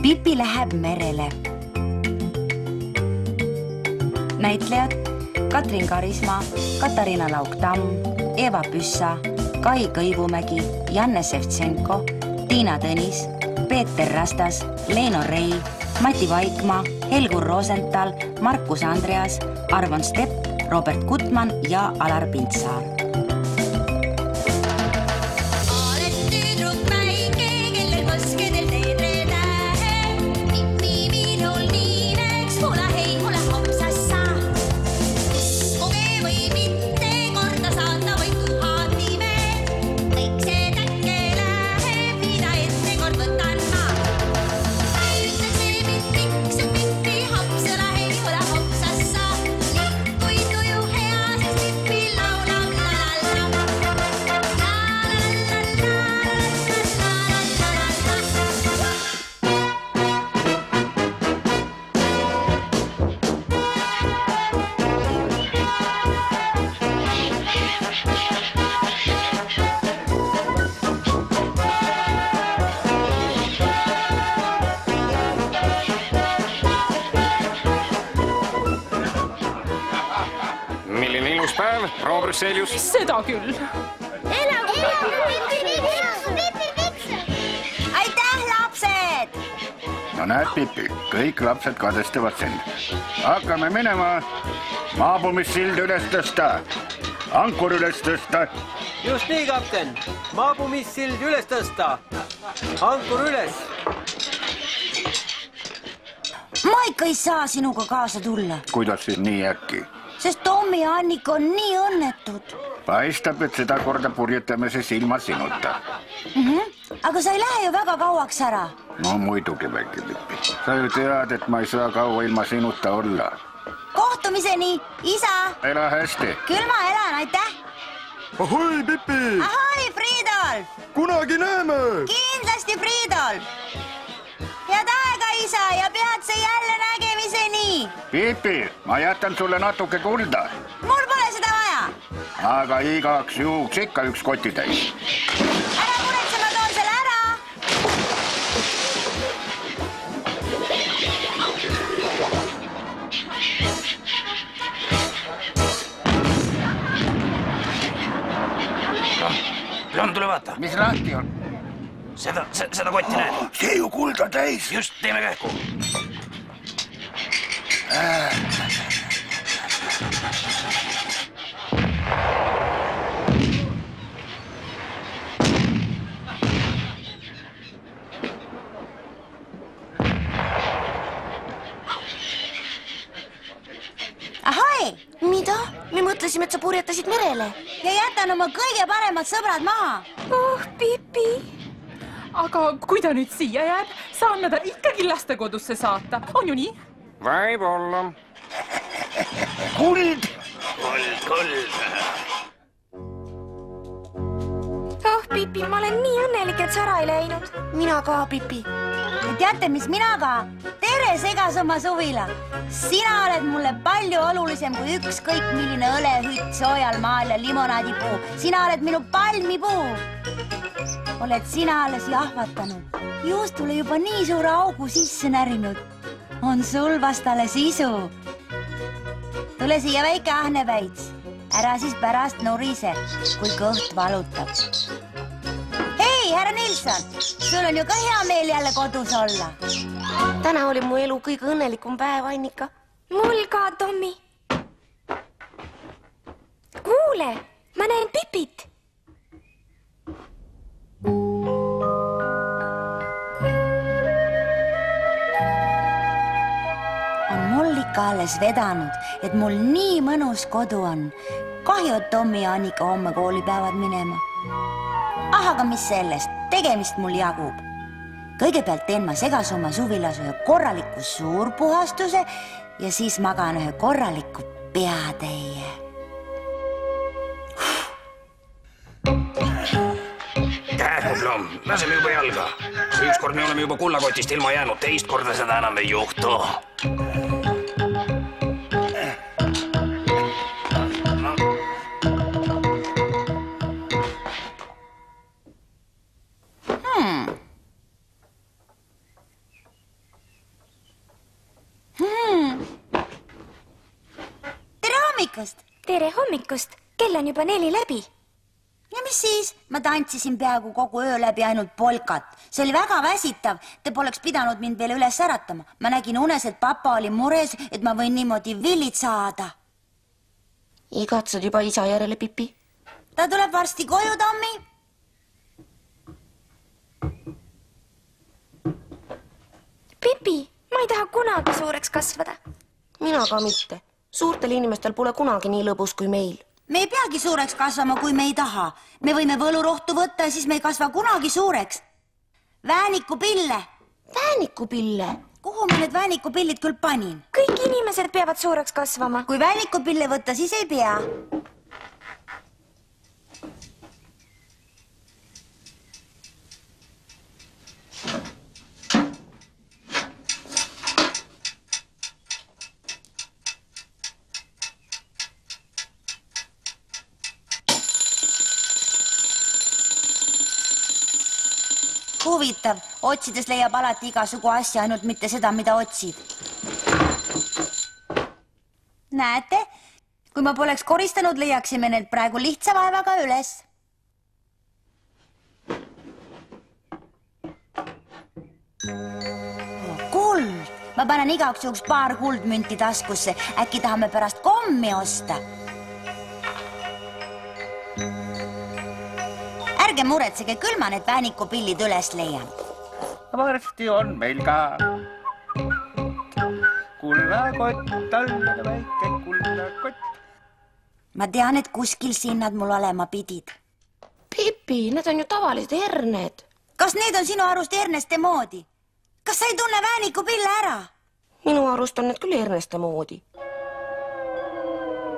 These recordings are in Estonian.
Pipi läheb merele. Näitlejad Katrin Karismaa, Katariina Lauk-Tamm, Eva Püssa, Kai Kõivumägi, Janne Sevtsenko, Tiina Tõnis, Peeter Rastas, Leino Rei, Mati Vaikmaa, Helgur Rosenthal, Markus Andreas, Arvon Stepp, Robert Gutmann ja Alar Pintsaar. Milline ilus päev, proua Brüsselius? Seda küll. Aitäh, lapsed! No näed, Pipi, kõik lapsed kadestavad sind. Hakkame minema. Maabumissild üles tõsta. Ankur üles tõsta. Just nii, kapten. Maabumissild üles tõsta. Ankur üles. Ma ikka ei saa sinuga kaasa tulla. Kuidas siis nii äkki? Sest Tommi ja Annika on nii õnnetud. Paistab, et seda korda purjetame siis ilma sinuta. Aga sa ei lähe ju väga kauaks ära. No muidugi väike, Pipi. Sa ju tead, et ma ei saa kaua ilma sinuta olla. Kohtumiseni, isa! Ela hästi. Küll ma elan, aitäh! Ahoi, Pipi! Ahoi, Friidolf! Kunagi näeme! Kindlasti, Friidolf! Head aega, isa, ja pead sa jälle nägemiseni! Pipi, ma jätan sulle natuke kulda. Mul pole seda vaja! Aga igaks juhuks ikka üks kotitäis. Ära muretse, ma toon selle ära! Plon, tule vaata. Mis lahti on? Seda kotti näed. See ju kulda täis. Just, teeme kähku. Ahoi! Mida? Me mõtlesime, et sa purjetasid merele. Ja jätan oma kõige paremad sõbrad maha. Oh, Pipi. Aga kui ta nüüd siia jääb, saan nad ikkagi lastekodusse saata. On ju nii? Võib olla. Kuld! Kuld. Oh, Pipi, ma olen nii õnnelik, et sa ära ei läinud. Mina ka, Pipi. Teate, mis mina ka? Tere, segas oma suvila. Sina oled mulle palju olulisem kui ükskõik milline õlehütt, soojal maal ja limonaadipuu. Sina oled minu palmipuu. Oled sina alles jahvatanud. Juustule juba nii suure augu sisse närinud. On sul vast alles isu. Tule siia väike ahnepäits. Ära siis pärast nurise, kui kõht valutab. Hei, härra Nilsson, sul on ju ka hea meel jälle kodus olla. Täna oli mu elu kõige õnnelikum päev, Annika. Mul ka, Tommi. Kuule, ma näen Pipit. On mul ikka alles vedanud, et mul nii mõnus kodu on. Kahju, et Tommi ja Annika homme kooli peavad minema. Aga mis sellest, tegemist mul jagub. Kõigepealt teen ma segas oma suvilas ühe korraliku suurpuhastuse ja siis magan ühe korraliku peatäie. Kähku, Plom, laseme juba jalga. Ükskord me oleme juba kullakotist ilma jäänud, teist korda seda enam ei juhtu. hommikust! tere hommikust! Kell on juba 4 läbi. Ja mis siis? Ma tantsisin peaaegu kogu öö läbi ainult polkat. See oli väga väsitav. Te poleks pidanud mind veel üles äratama. Ma nägin unes, et papa oli mures, et ma võin niimoodi villit saada. Igatsed juba isa järele, Pipi? Ta tuleb varsti koju, Tommi. Pipi, ma ei taha kunagi suureks kasvada. Mina ka mitte. Suurtel inimestel pole kunagi nii lõbus kui meil. Me ei peagi suureks kasvama, kui me ei taha. Me võime võlurohtu võtta ja siis me ei kasva kunagi suureks. Väänikupille. Väänikupille? Kuhu ma need väänikupillid küll panin? Kõik inimesed peavad suureks kasvama. Kui väänikupille võtta, siis ei pea. Huvitav, otsides leiab alati igasugu asja, ainult mitte seda, mida otsib. Näete, kui ma poleks koristanud, leiaksime need praegu lihtsa vaevaga üles. Kuld! Ma panen igaks juhuks paar kuldmünti taskusse. Äkki tahame pärast kommi osta? Ärge muretsege, küll ma need väänikupillid üles leian. Varsti on meil ka kullakott, talline väike kullakott. Ma tean, et kuskil siin nad mul olema pidid. Pipi, need on ju tavalised herned. Kas need on sinu arust herneste moodi? Kas sa ei tunne väänikupille ära? Minu arust on need küll herneste moodi.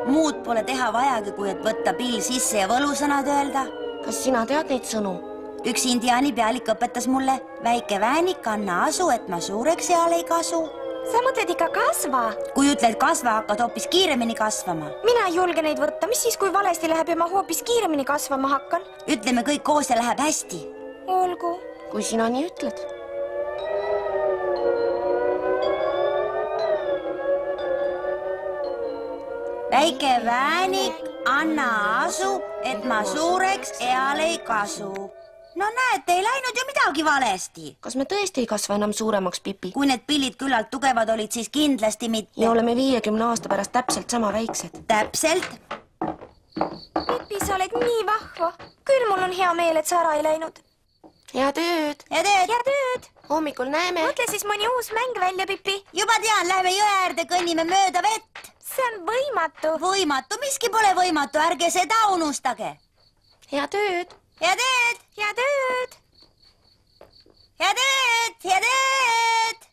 Muud pole teha vajagi, kui et võtta pill sisse ja võlusõnad öelda. Kas sina tead neid sõnu? Üks indiaani pealik õpetas mulle, väike väänik, anna asu, et ma suureks eal ei kasu. Sa mõtled ikka kasva. Kui ütled kasva, hakkad hoopis kiiremini kasvama. Mina ei julge neid võtta. Mis siis, kui valesti läheb ja ma hoopis kiiremini kasvama hakkan? Ütleme kõik koos ja läheb hästi. Olgu. Kui sina nii ütled. Väike väänik, anna asu, et ma suureks eal ei kasu. No näete, ei läinud ju midagi valesti. Kas me tõesti ei kasva enam suuremaks, Pipi? Kui need pillid küllalt tugevad olid, siis kindlasti mitte. Ja oleme 50 aasta pärast täpselt sama väiksed. Täpselt. Pipi, sa oled nii vahva. Küll mul on hea meel, et sa ära ei läinud. Hea tööd. Ja tööd. Ja tööd. Hommikul näeme. Mõtle siis mõni uus mäng välja, Pipi. Juba tean, lähme jõe äärde, kõnnime mööda vett. See on võimatu. Võimatu, miski pole võimatu, ärge seda unustage. Hea tööd. Ja tööd. Ja tööd. Ja tööd. Ja tööd.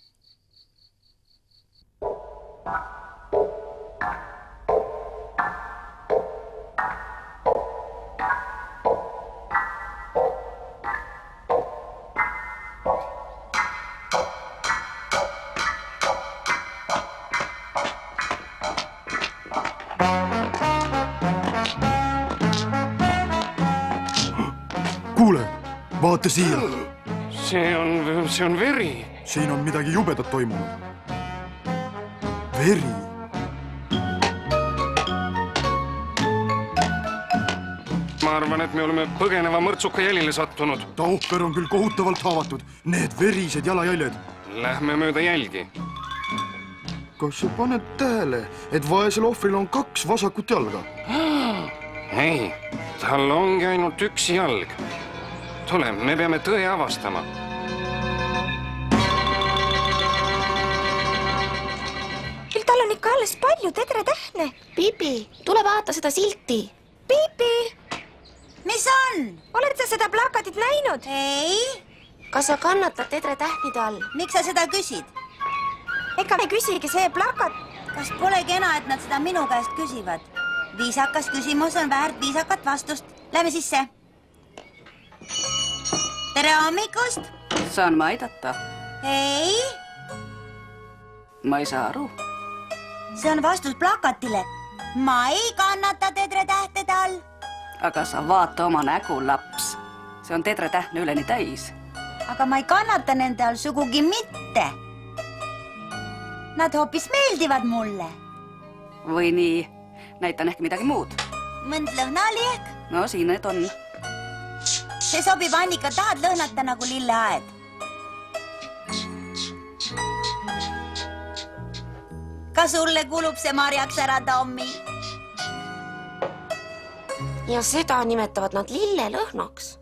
Kuule, vaata siia. See on veri. Siin on midagi jubedat toimunud. Veri. Ma arvan, et me oleme põgeneva mõrtsuka jälile sattunud. Tauper on küll kohutavalt haavatud. Need verised jalajäljed. Lähme mööda jälgi. Kas sa paned tähele, et vaesel ohvril on 2 vasakut jalga? Ei, tal ongi ainult üks jalg. Tule, me peame tõe avastama. Küll tal on ikka alles palju tedretähne. Pipi, tule vaata seda silti. Pipi, Mis on? oled sa seda plakatit näinud? Ei, Kas sa kannatad tedretähnide all? miks sa seda küsid? Ega me küsigi see plakat. Kas pole kena, et nad seda minu käest küsivad? Viisakas küsimus on väärt viisakat vastust. Lähme sisse. Tere hommikust! Saan ma aidata? Ei, Ma ei saa aru. see on vastus plakatile. Ma ei kannata tedretähtede all. Aga sa vaata oma nägu, laps. See on tedretähne üleni täis. Aga ma ei kannata nende all sugugi mitte. Nad hoopis meeldivad mulle. Või nii. näitan ehk midagi muud. Mõnd lõhnali ehk? No siin need on. See sobib, Annika, tahad lõhnata nagu lilleaed? Ka sulle kulub see marjaks ära, Tommi? Ja seda nimetavad nad lillelõhnaks.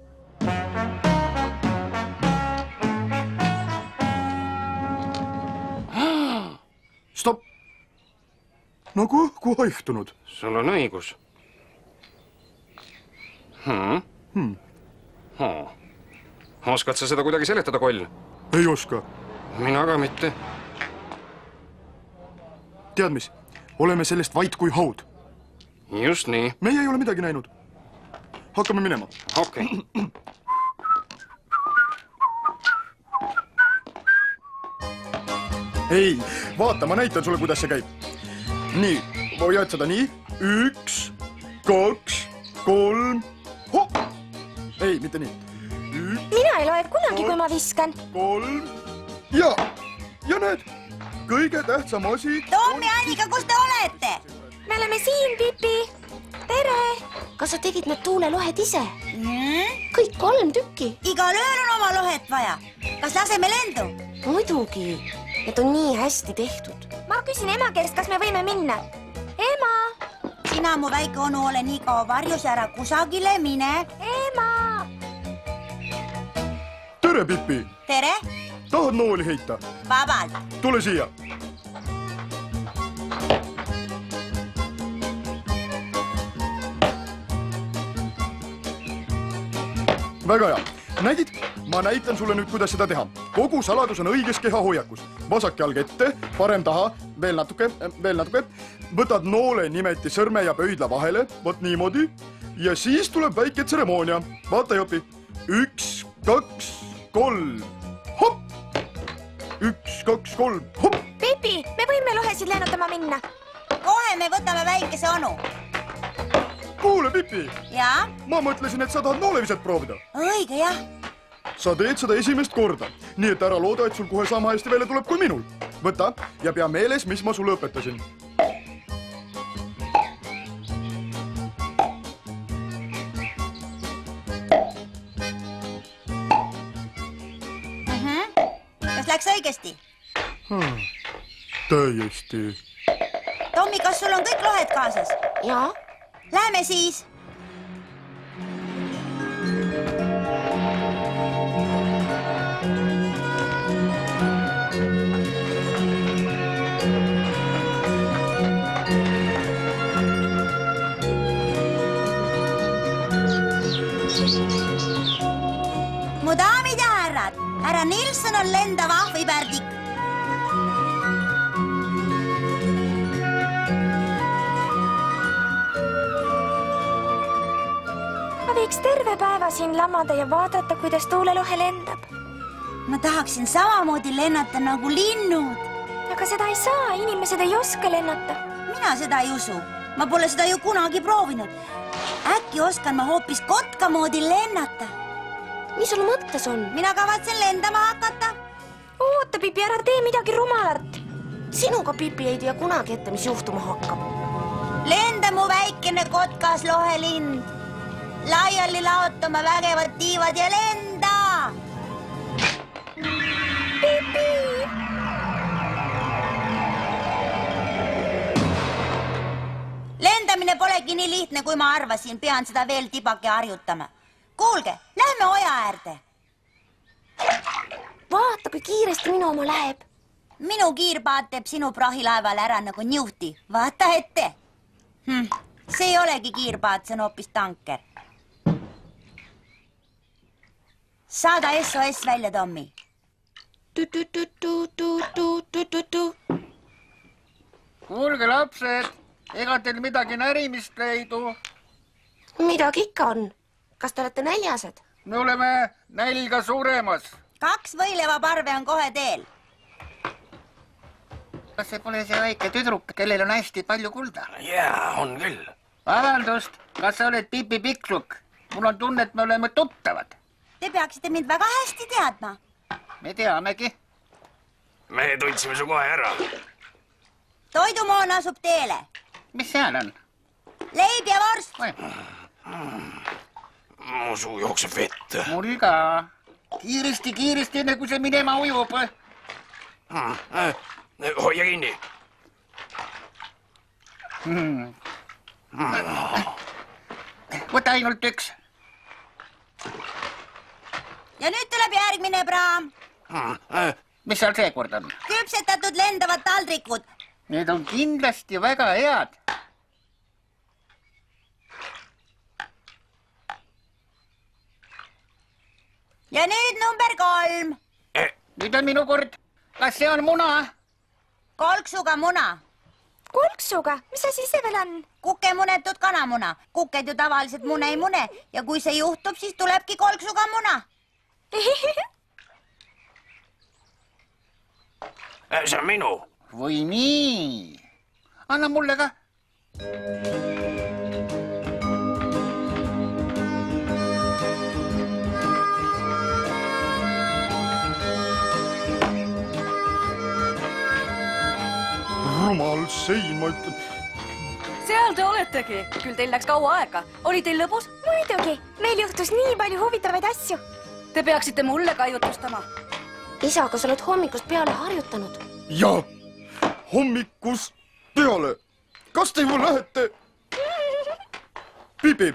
Stopp! Nagu õhku haihtunud. Sul on õigus. Oskad sa seda kuidagi seletada, Koll? Ei oska. Mina ka mitte. Tead mis? Oleme sellest vait kui haud. Just nii. Meie ei ole midagi näinud. Hakkame minema. Okei. Ei, vaata, ma näitan sulle, kuidas see käib. Nii, hoiad seda nii. 1, 2, 3. Hopp! Ei, mitte nii. Mina ei loe kunagi, kui ma viskan. 3. Ja näed, kõige tähtsam asi... Tommi, Annika, kus te olete? Me oleme siin, Pipi. Tere! Kas sa tegid need tuulelohed ise? Kõik 3 tükki. Igal ööl on oma lohet vaja. Kas laseme lendu? Muidugi. Need on nii hästi tehtud. Ma küsin ema käest, kas me võime minna. Ema! Sina, mu väike onu, ole nii kaua varjus, ära kusagile mine. Ema! Tere, Pipi! Tere! Tahad nooli heita? Vabalt. Tule siia. Väga hea. Nägid? Ma näitan sulle nüüd, kuidas seda teha. Kogu saladus on õiges kehahoiakus. Vasak jalg ette, parem taha, veel natuke. Võtad noole nimeti sõrme ja pöidla vahele, võt niimoodi. Ja siis tuleb väike tseremoonia. Vaata, Jopi. 1, 2, 3. Hopp! 1, 2, 3. Hopp! Pipi, me võime lohesid lennutama minna. Kohe me võtame väikese onu. Kuule, Pipi! Ja? Ma mõtlesin, et sa tahad nooleviset proovida. Õige, jah. Sa teed seda esimest korda, nii et ära looda, et sul kohe sama hästi välja tuleb kui minul. Võta ja pea meeles, mis ma sulle õpetasin. Kas läks õigesti? Täiesti. Tommi, kas sul on kõik lohed kaasas? Jaa. Läheme siis. Mu daamid ja härrad, härra Nilsson on lendav ahvipärdik. Ma võiks terve päeva siin lamada ja vaadata, kuidas tuulelohe lendab. Ma tahaksin samamoodi lennata nagu linnud. Aga seda ei saa, inimesed ei oska lennata. Mina seda ei usu. Ma pole seda ju kunagi proovinud. Äkki oskan ma hoopis kotka moodi lennata. Mis sul mõttes on? Mina kavatsen lendama hakata. Oota, Pipi, ära tee midagi rumalat. Sinuga, Pipi, ei tea kunagi ette, mis juhtuma hakkab. Lenda, mu väikene kotkas lohelind. Laiali laotama vägevad tiivad ja lenda! Pipi! Lendamine polegi nii lihtne, kui ma arvasin. Pean seda veel tibake harjutama. Kuulge, lähme oja äärde. Vaata, kui kiiresti minu oma läheb. Minu kiirpaat teeb sinu prahilaevale ära nagu Newti. Vaata ette. See ei olegi kiirpaat, see on hoopis tanker. Saada SOS välja, Tommi. Kuulge, lapsed, ega teil midagi närimist leidu? Midagi ikka on. Kas te olete näljased? Me oleme nälga suremas. 2 võileivaparve on kohe teel. Kas see pole see väike tüdruk, kellel on hästi palju kulda? Jaa, on küll. Vabandust, kas sa oled Pipi Piksluk? Mul on tunne, et me oleme tuttavad. Te peaksite mind väga hästi teadma. Me teamegi. Me tundsime su kohe ära. Toidumoon asub teele. Mis seal on? leib ja vorst. Mu suu jookseb vett. Mul ka. Kiiristi, enne kui see minema ujub. Hoia kinni. Võta ainult üks. Ja nüüd tuleb järgmine praam. Mis seal seekord on? Küpsetatud lendavad taldrikud. Need on kindlasti väga head. Ja nüüd number 3. Nüüd on minu kord. Kas see on muna? Kolksuga muna. Kolksuga? Mis asi see veel on? Kukemunetud kanamuna. Kuked ju tavaliselt mune ei mune ja kui see juhtub, siis tulebki kolksuga muna. See on minu. Või nii. Anna mulle ka. Rumal sein, ma ütlen. Seal te oletegi. Küll teil läks kaua aega. Oli teil lõbus? Muidugi, meil juhtus nii palju huvitavaid asju. Te peaksite mulle ka jutustama. Isa, kas oled hommikust peale harjutanud? Ja, hommikust peale. Kas te ju lähete? Pipi,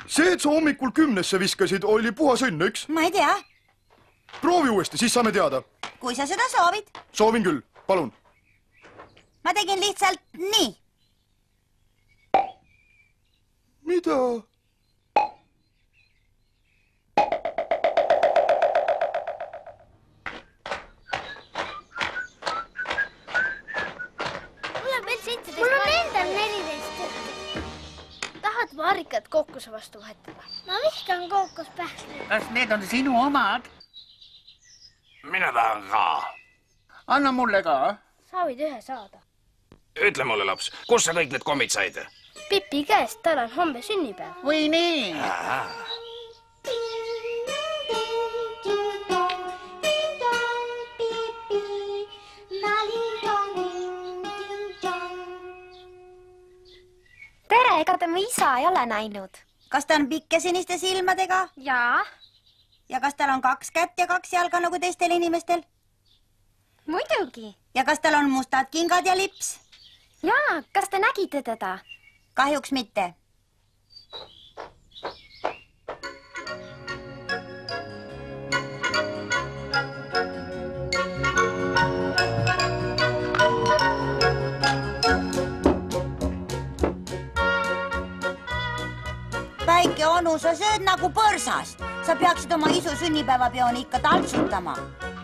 see, et sa hommikul 10 viskasid, oli puhas õnn, eks? Ma ei tea. Proovi uuesti, siis saame teada. Kui sa seda soovid. Soovin küll, palun. Ma tegin lihtsalt nii. Mida? Mul on endal 14 tükki. Tahad Marrikat kookuse vastu vahetada? Ma vihkan kookospähkleid. Kas need on sinu omad? Mina tahan ka. Anna mulle ka. Sa võid ühe saada. Ütle mulle, laps, kus sa kõik need kommid said? Pipi käest, tal on homme sünnipäev. Või nii? Tere, ega te mu isa ei ole näinud? Kas ta on pikke siniste silmadega? Jaa. Ja kas tal on 2 kätt ja 2 jalga nagu teistel inimestel? Muidugi. Ja kas tal on mustad kingad ja lips? Jaa, kas te nägite teda? Kahjuks mitte. Väike onu, sa sööd nagu põrsast. Sa peaksid oma isu sünnipäevapeoni ikka taltsutama.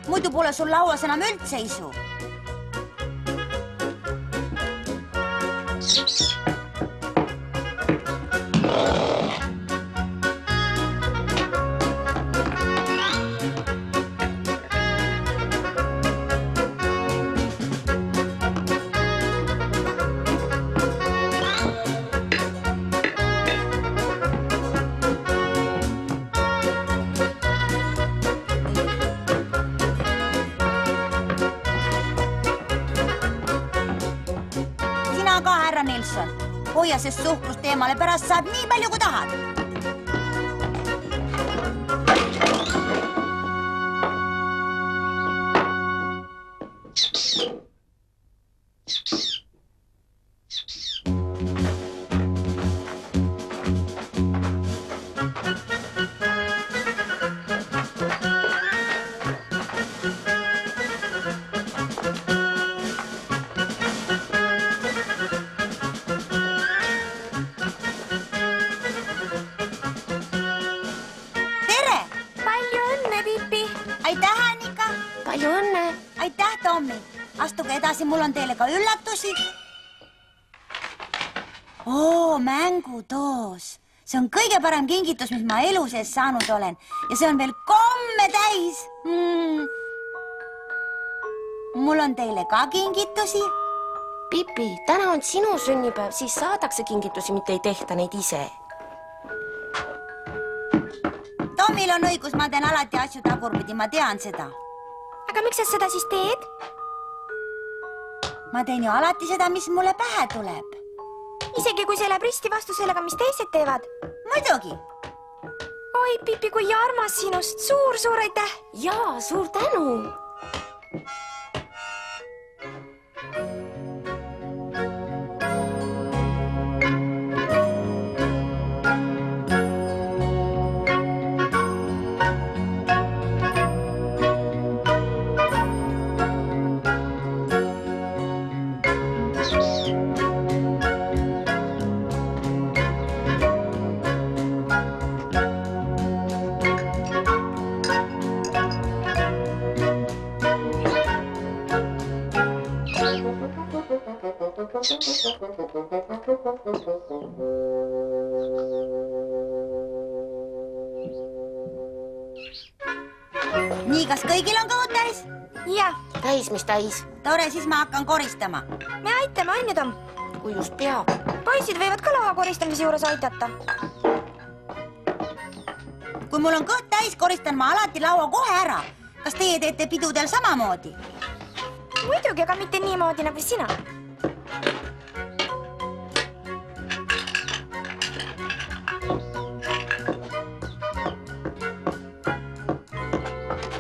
Muidu pole sul lauas enam üldse isu. Hoia sest suhklust eemale, pärast saad nii palju kui tahad. Mul on teile ka üllatusi. Mängutoos. See on kõige parem kingitus, mis ma elu sees saanud olen. Ja see on veel komme täis. Mul on teile ka kingitusi. Pipi, täna on sinu sünnipäev, siis saadakse kingitusi, mitte ei tehta neid ise. Tomil on õigus, ma teen alati asju tagurpidi, ma tean seda. Aga miks sa seda siis teed? Ma teen ju alati seda, mis mulle pähe tuleb. isegi kui see läheb risti vastu sellega, mis teised teevad. Muidugi. Oi, Pipi, kui armas sinust. Suur aitäh. Jaa, suur tänu. Nii, kas kõigil on kõhud täis? Jah. Täis, mis täis? Tore, siis ma hakkan koristama. Me aitame, on ju, Tom? Kui just peab. Poisid võivad ka laua koristamise juures aidata. Kui mul on kõht täis, koristan ma alati laua kohe ära. Kas teie teete pidudel samamoodi? Muidugi, aga mitte niimoodi nagu sina.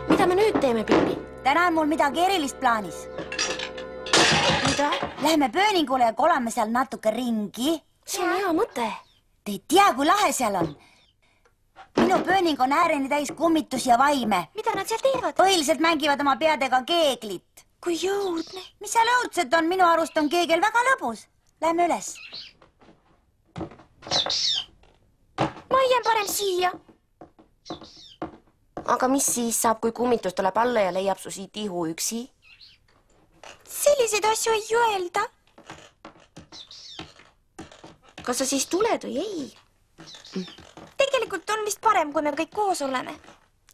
Mida me nüüd teeme, Pipi? Täna on mul midagi erilist plaanis. Mida? Läheme pööningule ja kolame seal natuke ringi. See on hea mõte. Te ei tea, kui lahe seal on. Minu pööning on ääreni täis kummitusi ja vaime. Mida nad seal teevad? Põhiliselt mängivad oma peadega keeglit. Kui jõudne. Mis seal õudset on? Minu arust on keegel väga lõbus. Lähme üles. Ma jään parem siia. Aga mis siis saab, kui kummitus tuleb alla ja leiab su siit ihu üksi? Selliseid asju ei öelda. Kas sa siis tuled või ei? Tegelikult on vist parem, kui me kõik koos oleme.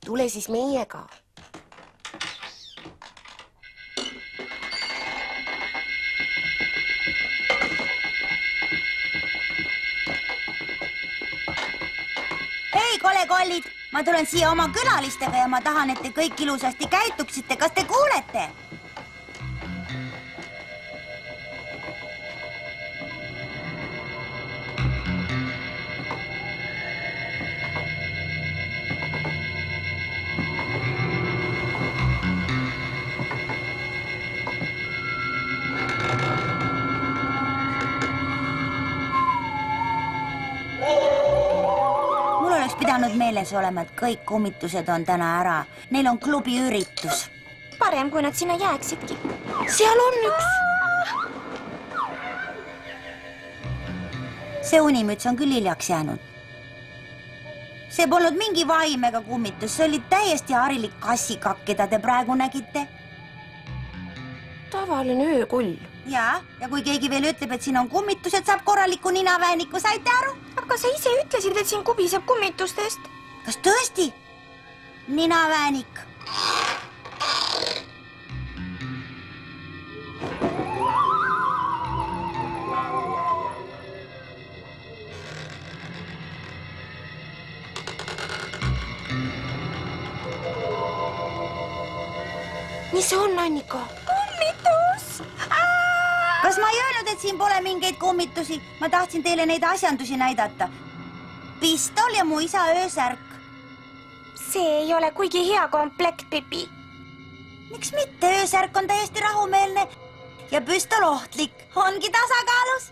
Tule siis meiega. Hei, kollid! Ma tulen siia oma külalistega ja ma tahan, et te kõik ilusasti käituksite. Kas te kuulete? Pidanud meeles olema, et kõik kummitused on täna ära. Neil on klubi üritus. Parem, kui nad sinna jääksidki. Seal on üks. See unimüts on küll hiljaks jäänud. See polnud mingi vaim ega kummitus. See oli täiesti harilik kassikakk, keda te praegu nägite. Tavaline öökull. Ja kui keegi veel ütleb, et siin on kummitused, saab korraliku ninavääniku, saite aru? Aga sa ise ütlesid, et siin kubiseb kummitustest. Kas tõesti? Ninaväänik. Mis see on, Annika? Kummitus! Kas ma ei öelnud, et siin pole mingeid kummitusi? Ma tahtsin teile neid asjandusi näidata. Pistol ja mu isa öösärk. See ei ole kuigi hea komplekt, Pipi. Miks mitte? Öösärk on täiesti rahumeelne ja püstol ohtlik. Ongi tasakaalus.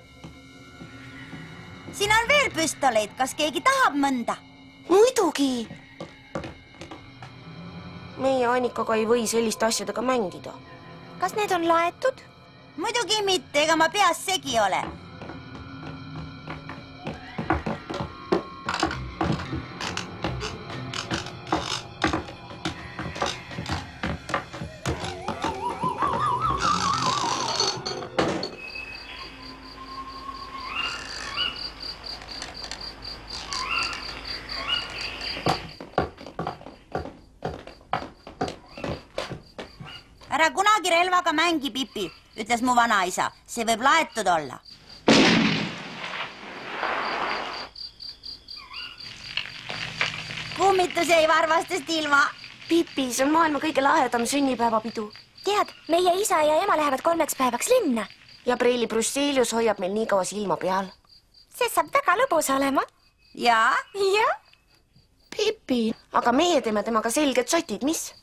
Siin on veel püstoleid. Kas keegi tahab mõnda? Muidugi. Meie Annikaga ei või selliste asjadega mängida. Kas need on laetud? Muidugi mitte, ega ma peas segi ole. Ära kunagi relvaga mängi, Pipi, ütles mu vanaisa. See võib laetud olla. Kummitus jäi varvastest ilma. Pipi, see on maailma kõige lahedam sünnipäevapidu. Tead, meie isa ja ema lähevad 3 päevaks linna. ja preili Brüsselius hoiab meil nii kaua silma peal. See saab väga lõbus olema. Jaa? Jah. Pipi, aga meie teeme temaga selged sotid, mis?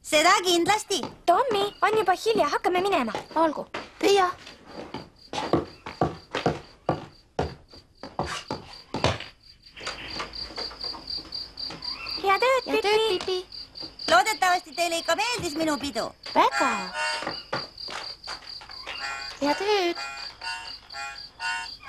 Seda kindlasti. Tommi, on juba hilja, hakkame minema. Olgu, Pia. Hea tööd, Pipi. Loodetavasti teile ikka meeldis minu pidu. Väga. Hea tööd.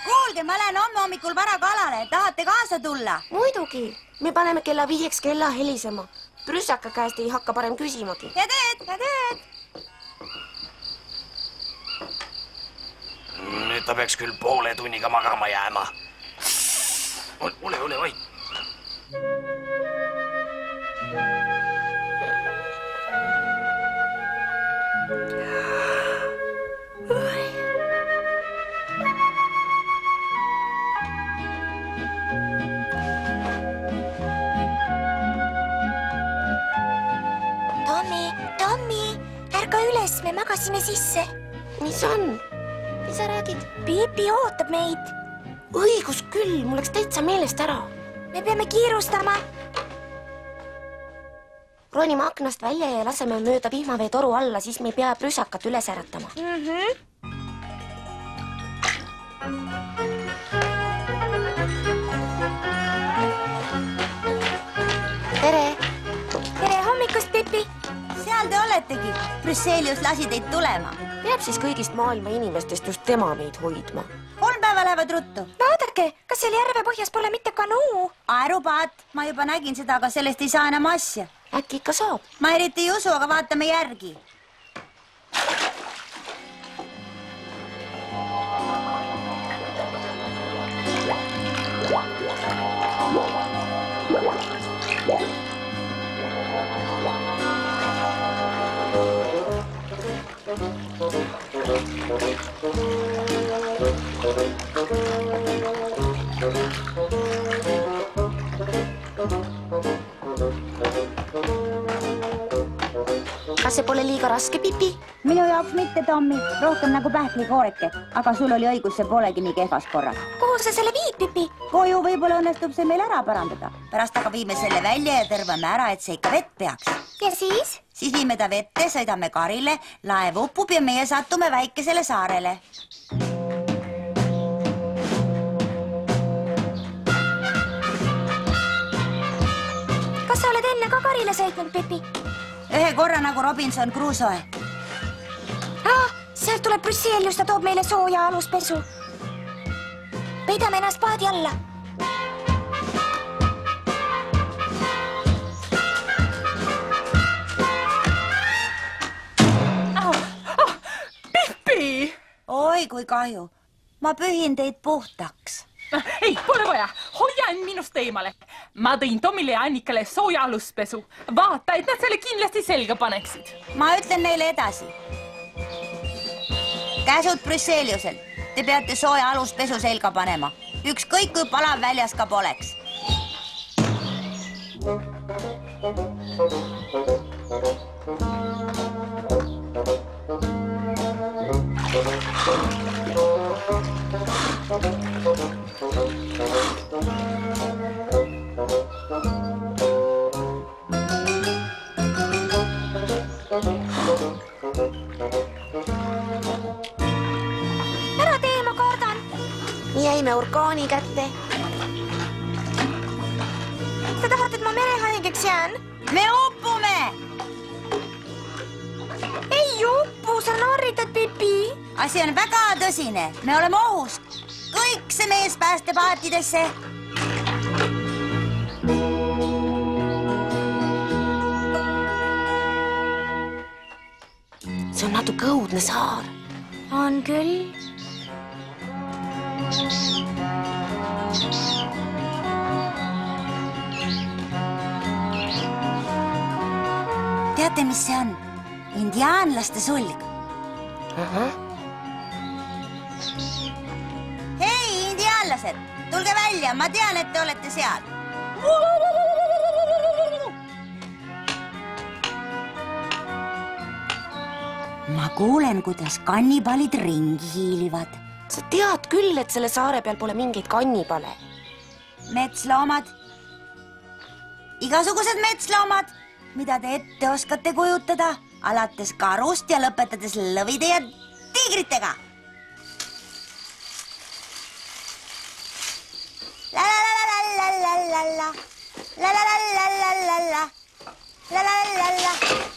Kuulge, ma lähen homme hommikul vara kalale. Tahate kaasa tulla? Muidugi. Me paneme kella 5 kella helisema. Prüssaka käest ei hakka parem küsimagi. Hea tööd, hea tööd. Nüüd ta peaks küll poole tunniga magama jääma. Ole vait. Tommi, ärka üles, me magasime sisse. Mis on? Mis sa räägid? Pipi ootab meid. Õigus küll, mul läks täitsa meelest ära. Me peame kiirustama. Ronime aknast välja ja laseme mööda vihmaveetoru alla, siis me ei pea prüsakat üles äratama. Tere! Tere hommikust, Pipi! Seal te oletegi. Brüsselius lasi teid tulema. Peab siis kõigist maailma inimestest just tema meid hoidma. 3 päeva lähevad ruttu. Vaadake, kas seal järve põhjas pole mitte kanuu? Aerupaat, ma juba nägin seda, aga sellest ei saa enam asja. Äkki ikka saab? Ma eriti ei usu, aga vaatame järgi. Kas see pole liiga raske, Pipi? Minu jaoks mitte, Tommi. Rohkem nagu pähklikooreke. Aga sul oli õigus, see polegi nii kehvas korras. Kuhu sa selle viid, Pipi? Koju võib-olla õnnestub see meil ära parandada. Pärast aga viime selle välja ja tõrvame ära, et see ikka vett peaks. Ja siis? Siis viime ta vette, sõidame karile, laev upub ja meie satume väikesele saarele. Kas sa oled enne ka karile sõitnud, Pipi? Ühe korra nagu Robinson Crusoe. Sealt tuleb Brüsselius, ta toob meile sooja aluspesu. Peidame ennast paadi alla. Pippi! Oi, kui kahju. Ma pühin teid puhtaks. Ei, pole vaja. Hoia end minust eemale. Ma tõin Tomile ja Annikale sooja aluspesu. Vaata, et nad selle kindlasti selga paneksid. Ma ütlen neile edasi. Käsud Brüsseliuselt. Te peate sooja aluspesu selga panema. Ükskõik kui palav väljas ka poleks. Ära tee, ma kardan. Me jäime orkaani kätte. Sa tahad, et ma merehaigeks jään? Me upume! Ei upu, sa narritad, Pipi. Asi on väga tõsine. Me oleme ohus. Kõik see mees päästepaatidesse. See on natuke õudne saar. On küll. Teate, mis see on? Indiaanlaste sulg. Hei, indiaanlased! Tulge välja, ma tean, et te olete seal. ma kuulen, kuidas kannipalid ringi hiilivad. Sa tead küll, et selle saare peal pole mingeid kannipale. Metsloomad. Igasugused metsloomad, mida te ette oskate kujutada, alates karust ja lõpetades lõvide ja tiigritega.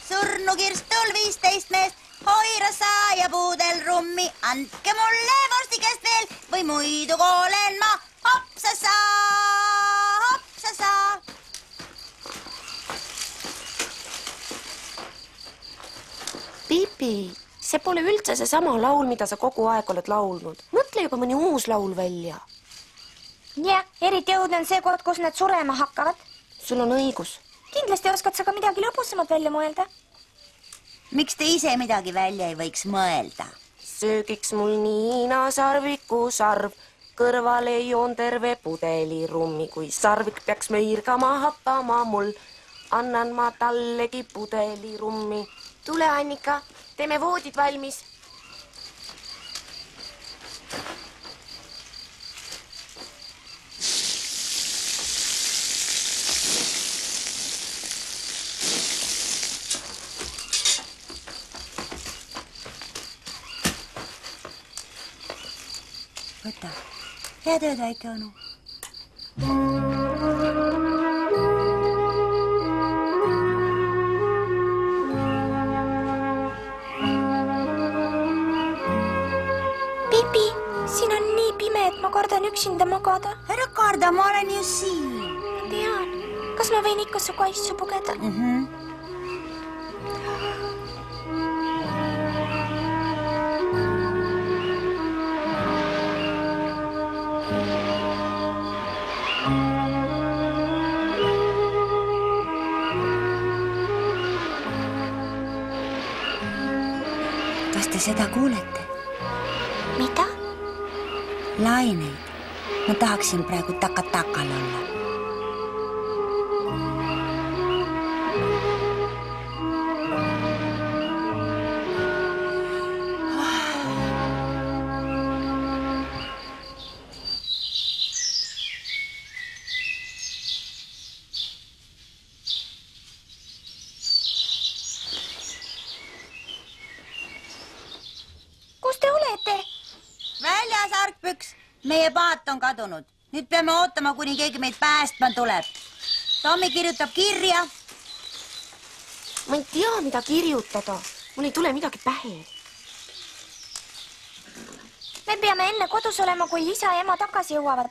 Surnukirstul 15 meest, hoirassa ja puudel rummi, andke mulle vorstikest veel või muidu koolen ma hopsasa, hopsasa. Pipi, see pole üldse seesama laul, mida sa kogu aeg oled laulnud. Mõtle juba mõni uus laul välja. Jah, eriti õudne on see kord, kus nad surema hakkavad. Sul on õigus. Kindlasti oskad sa ka midagi lõbusamat välja mõelda. Miks te ise midagi välja ei võiks mõelda? Söögiks mul Niina sarviku sarv, kõrvale joon terve pudeli rummi. Kui sarvik peaks möirgama happama mul, annan ma tallegi pudeli rummi. Tule, Annika, teeme voodid valmis. Võta. Head ööd, väike onu. Pipi, siin on nii pime, et ma kardan üksinda magada. Ära karda, ma olen ju siin. Ma tean. Kas ma võin ikka su kaissu pugeda? Kas te seda kuulete? Mida? Laineid. Ma tahaksin praegu takatakal olla. Kus te olete? Väljas, Argpüks. Meie paat on kadunud. Nüüd peame ootama, kuni keegi meid päästma tuleb. Tommi kirjutab kirja. Ma ei tea, mida kirjutada. Mul ei tule midagi pähe. Me peame enne kodus olema, kui isa ja ema tagasi jõuavad.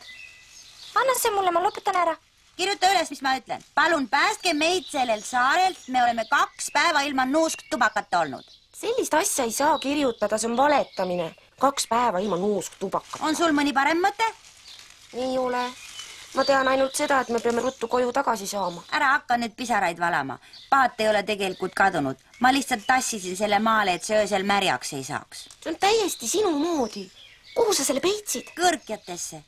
Anna see mulle, ma lõpetan ära. Kirjuta üles, mis ma ütlen. Palun päästke meid sellelt saarelt. Me oleme 2 päeva ilma nuusktubakat olnud. Sellist asja ei saa kirjutada, see on valetamine. 2 päeva ilma nuusktubakat. On sul mõni parem mõte? Ei ole. Ma tean ainult seda, et me peame ruttu koju tagasi saama. Ära hakka nüüd pisaraid valama. Paat ei ole tegelikult kadunud. Ma lihtsalt tassisin selle maale, et see öösel märjaks ei saaks. See on täiesti sinu moodi. Kuhu sa selle peitsid? Kõrkjatesse.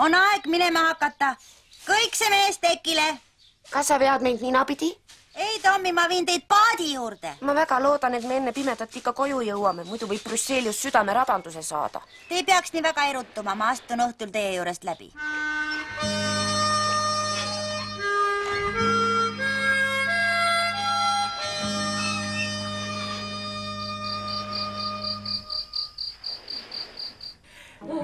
On aeg minema hakata. Kõik see mees tekile. Kas sa vead meid ninapidi? Ei, Tommi, ma viin teid paadi juurde. Ma väga loodan, et me enne pimedat ikka koju jõuame. Muidu võib Brüsselius südame rabanduse saada. Te ei peaks nii väga erutuma. Ma astun õhtul teie juurest läbi.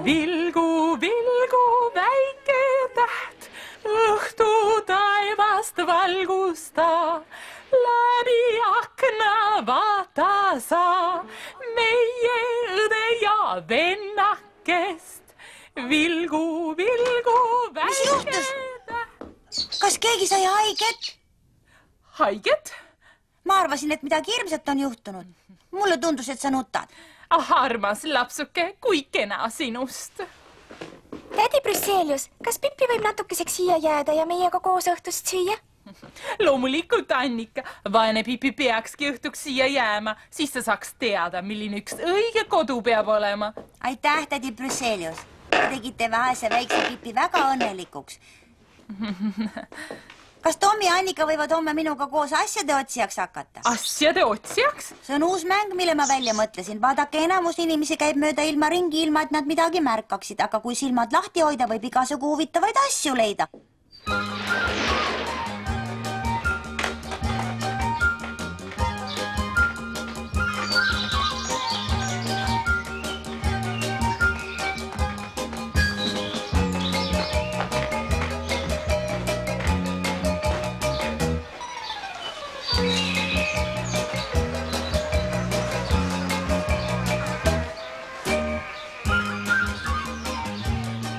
Vilgu, vilgu, väike täht, õhtu taevast valgusta, läbi akna vaata sa meie õde ja vennakest. Vilgu, vilgu, väike täht. Kas keegi sai haiget? Haiget? Ma arvasin, et midagi hirmsat on juhtunud. Mulle tundus, et sa nutad. Armas lapsuke, kui kena sinust. Tädi Brüsselius, kas Pippi võib natukeseks siia jääda ja meiega koos õhtust süüa? Loomulikult, Annika, vaene Pipi peakski õhtuks siia jääma, siis sa saaks teada, milline üks õige kodu peab olema. Aitäh, tädi Brüsselius. Te tegite vähese väikse Pipi väga õnnelikuks. Kas Tommi ja Annika võivad homme minuga koos asjade otsijaks hakata? Asjade otsijaks? See on uus mäng, mille ma välja mõtlesin. Vaadake, enamus inimesi käib mööda ilma ringi, ilma et nad midagi märkaksid, aga kui silmad lahti hoida, võib igasugu huvitavaid asju leida.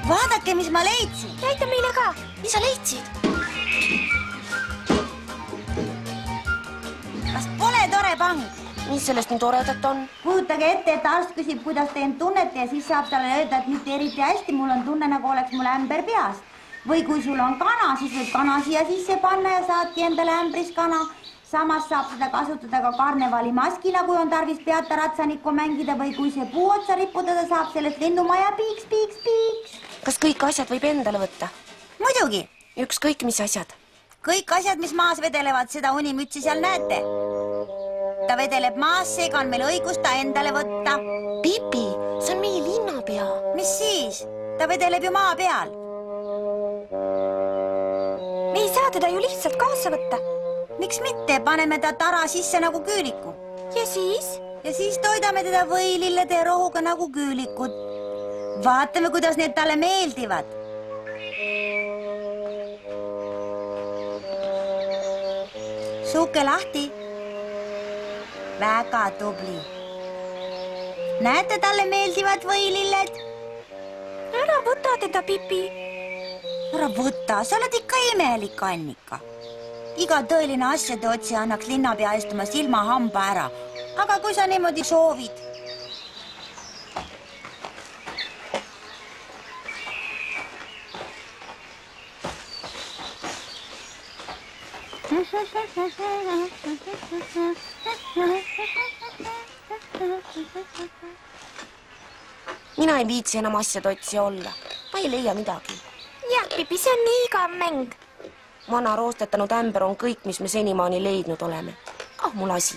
Vaadake, mis ma leidsin. Näita meile ka. Mis sa leidsid? Kas pole tore pang? Mis sellest nii toredat on? Kujutage ette, et arst küsib, kuidas te end tunnete ja siis saab talle öelda, et mitte eriti hästi, mul on tunne, nagu oleks mul ämber peas. Või kui sul on kana, siis võib kana siia sisse panna ja saadki endale ämbris kana. Samas saab seda kasutada ka karnevali maskina, kui on tarvis peata ratsanikku mängida või kui see puu otsa riputada, saab sellest lennumaja piiks, piiks, piiks. Kas kõik asjad võib endale võtta? Muidugi. Ükskõik mis asjad? Kõik asjad, mis maas vedelevad, seda unimütsi seal näete. Ta vedeleb maas, seega on meil õigus ta endale võtta. Pipi, see on meie linnapea. Mis siis? Ta vedeleb ju maa peal. Me ei saa teda ju lihtsalt kaasa võtta. Miks mitte? Paneme ta tara sisse nagu küüliku. Ja siis? Ja siis toidame teda võilillede ja rohuga nagu küülikud. Vaatame, kuidas need talle meeldivad. Suuke lahti. Väga tubli. Näete, talle meeldivad võililled? Ära võta teda, Pipi. Ära võta, sa oled ikka imelik, Annika. Iga tõeline asjade otsija annaks linnapea istuma silma hamba ära. Aga kui sa niimoodi soovid. Mina ei viitsi enam asjade otsija olla. Ma ei leia midagi. Jah, Pipi, see on nii igav mäng. Vana roostetanud ämber on kõik, mis me senimaani leidnud oleme. Mul asi.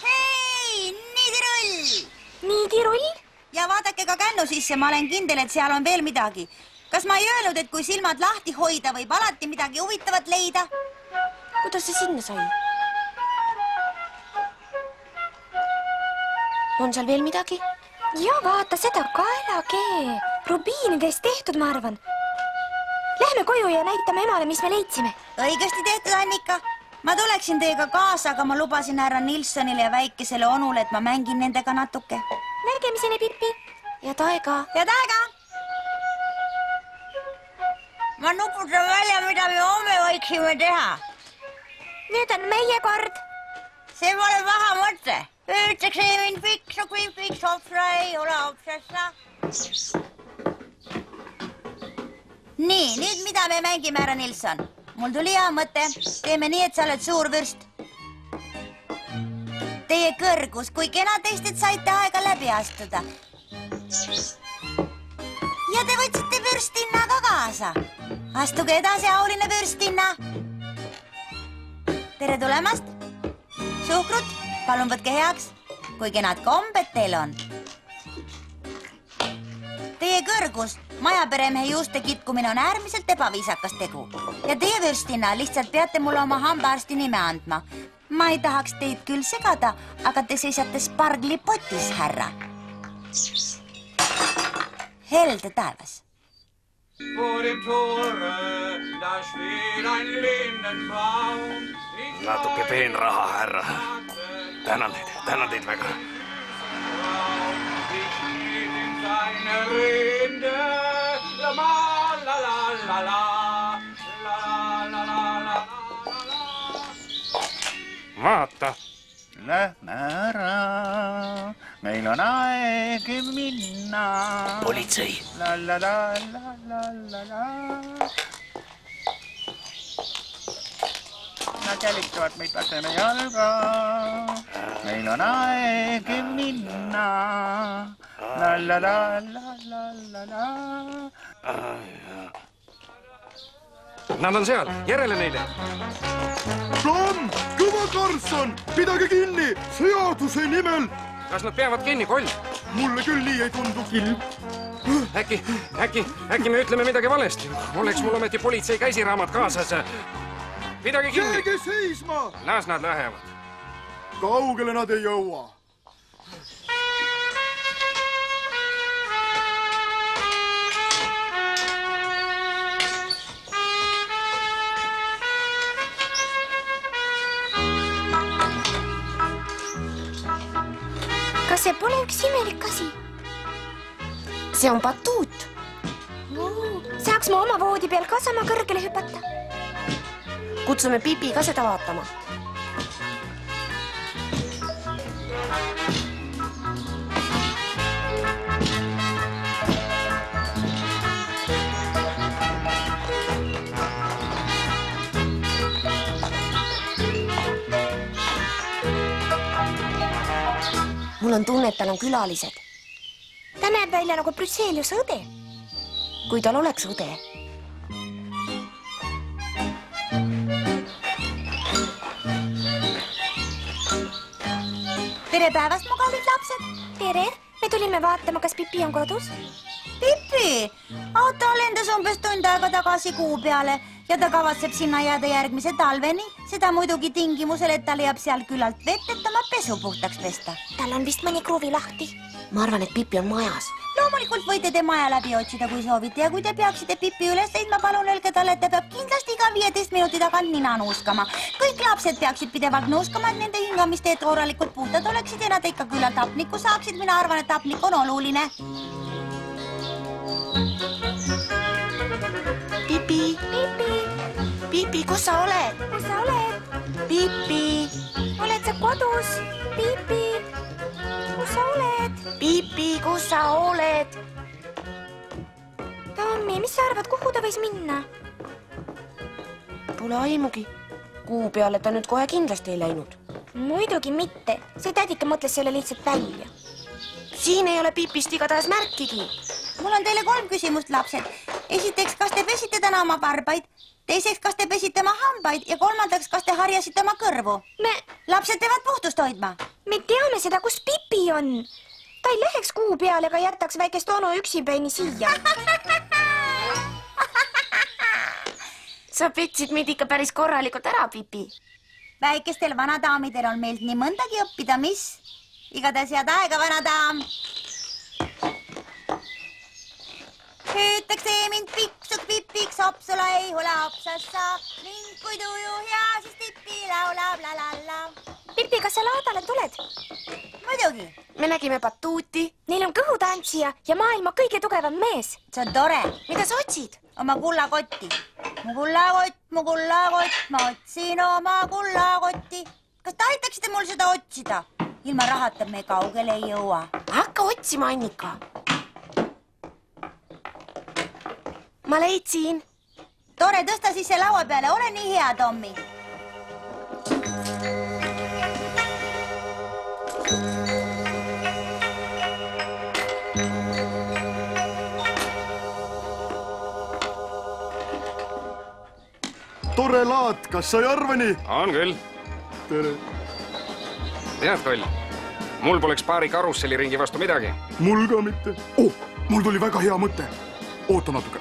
Hei, niidirull! Niidirull? Ja vaadake ka kännu sisse, ma olen kindel, et seal on veel midagi. Kas ma ei öelnud, et kui silmad lahti hoida, võib alati midagi huvitavat leida? Kuidas see sinna sai? On seal veel midagi? Ja vaata seda kaelakee. Rubiinidest tehtud, ma arvan. Lähme koju ja näitame emale, mis me leidsime. Õigesti tehtud, Annika. Ma tuleksin teiega kaasa, aga ma lubasin härra Nilssonile ja väikesele onule, et ma mängin nendega natuke. Nägemiseni, Pipi. Ja taega. Ja taega. Ma nuputan välja, mida me homme võiksime teha. Nüüd on meie kord. See pole paha mõte. Öeldakse mind fiksu, kui fiks hopsa ei ole hopsassa. Nii, nüüd mida me mängime, härra Nilsson? Mul tuli hea mõte. Teeme nii, et sa oled suur vürst. Teie kõrgus, kui kena teist, et saite aega läbi astuda. Ja te võtsite vürstinna ka kaasa. Astuge edasi, auline vürstinna. Tere tulemast. Suhkrut, palun võtke heaks. Kui kenad kombed teil on. Teie kõrgus, majaperemehe juuste kitkumine on äärmiselt ebaviisakas tegu. Ja teie vürstina lihtsalt peate mulle oma hambaarsti nime andma. Ma ei tahaks teid küll segada, aga te seisate sparglipotis, härra. Helde taevas. Natuke peenraha, härra. Tänan teid väga. Vaata. Lähme ära, meil on aeg minna. Politsei. nad jälitavad meid laseme jalga. Meil on aeg minna. La la la la la la la. Nad on seal, järele neile. Tom, kõva Karlsson, pidage kinni, seaduse nimel. Kas nad peavad kinni, Koll? Mulle küll nii ei tundu küll. Äkki me ütleme midagi valesti. Oleks mul ometi politsei käsiraamat kaasas. Pidage kinni. Jääge seisma. Las nad lähevad. Kaugele nad ei jõua. Kas see pole üks imelik asi? See on batuut. Saaks ma oma voodi peal ka sama kõrgele hüpata? Kutsume Pipi ka seda vaatama. Mul on tunne, et tal on külalised. Ta näeb välja nagu Brüsseeliuse õde. Kui tal oleks õde. Tere päevast, mu kallid lapsed. Tere, me tulime vaatama, kas Pipi on kodus. Pipi, auto lendas umbes tund aega tagasi Kuu peale ja ta kavatseb sinna jääda järgmise talveni. Seda muidugi tingimusel, et ta leiab seal küllalt vett, et oma pesu puhtaks pesta. Tal on vist mõni kruvi lahti. Ma arvan, et Pipi on majas. Loomulikult võite te maja läbi otsida, kui soovite ja kui te peaksite Pipi üles leidma, palun öelge talle, et ta peab kindlasti iga 15 minuti tagant nina nuuskama. Kõik lapsed peaksid pidevalt nuuskama, et nende hingamisteed korralikult puhtad oleksid ja nad ikka küllalt hapnikku saaksid. Mina arvan, et hapnik on oluline. Pipi, Pipi, kus sa oled? Kus sa oled? Pipi. Oled sa kodus? Pipi, kus sa oled? Pipi, kus sa oled? Tommi, mis sa arvad, kuhu ta võis minna? Pole aimugi. Kuu peale ta nüüd kohe kindlasti ei läinud. Muidugi mitte. See tädike mõtles selle lihtsalt välja. Siin ei ole Pipist igatahes märkigi. Mul on teile 3 küsimust, lapsed. Esiteks, kas te pesite täna oma barbaid? Teiseks, kas te pesite oma hambaid? Ja 3. kas te harjasite oma kõrvu? Lapsed peavad puhtust hoidma. Me teame seda, kus Pipi on. Ta ei läheks Kuu peale ega jätaks väikest onu üksipäini siia. Sa petsid meid ikka päris korralikult ära, Pipi. Väikestel vanadaamidel on meilt nii mõndagi õppida, mis? Igatahes head aega, vanadaam. Hüütakse mind piksuk pipiks, hopsula ei hula hopsassa. Ning kui tuju hea, siis Pipi laulab la la la. Pipi, kas sa laadale tuled? Muidugi. Me nägime batuuti. Neil on kõhutantsija ja maailma kõige tugevam mees. See on tore. Mida sa otsid? Oma kullakotti. Mu kullakott, ma otsin oma kullakotti. Kas te aitaksite mul seda otsida? Ilma rahata me kaugele ei jõua. Hakka otsima, Annika. Ma leidsin. Tore, tõsta siis see laua peale. Ole nii hea, Tommi. Tore laat, kas sa ei arva nii? On küll. Tere. Tead, Koll, mul poleks paari karusseliringi vastu midagi. Mul ka mitte. Mul tuli väga hea mõte. Oota natuke.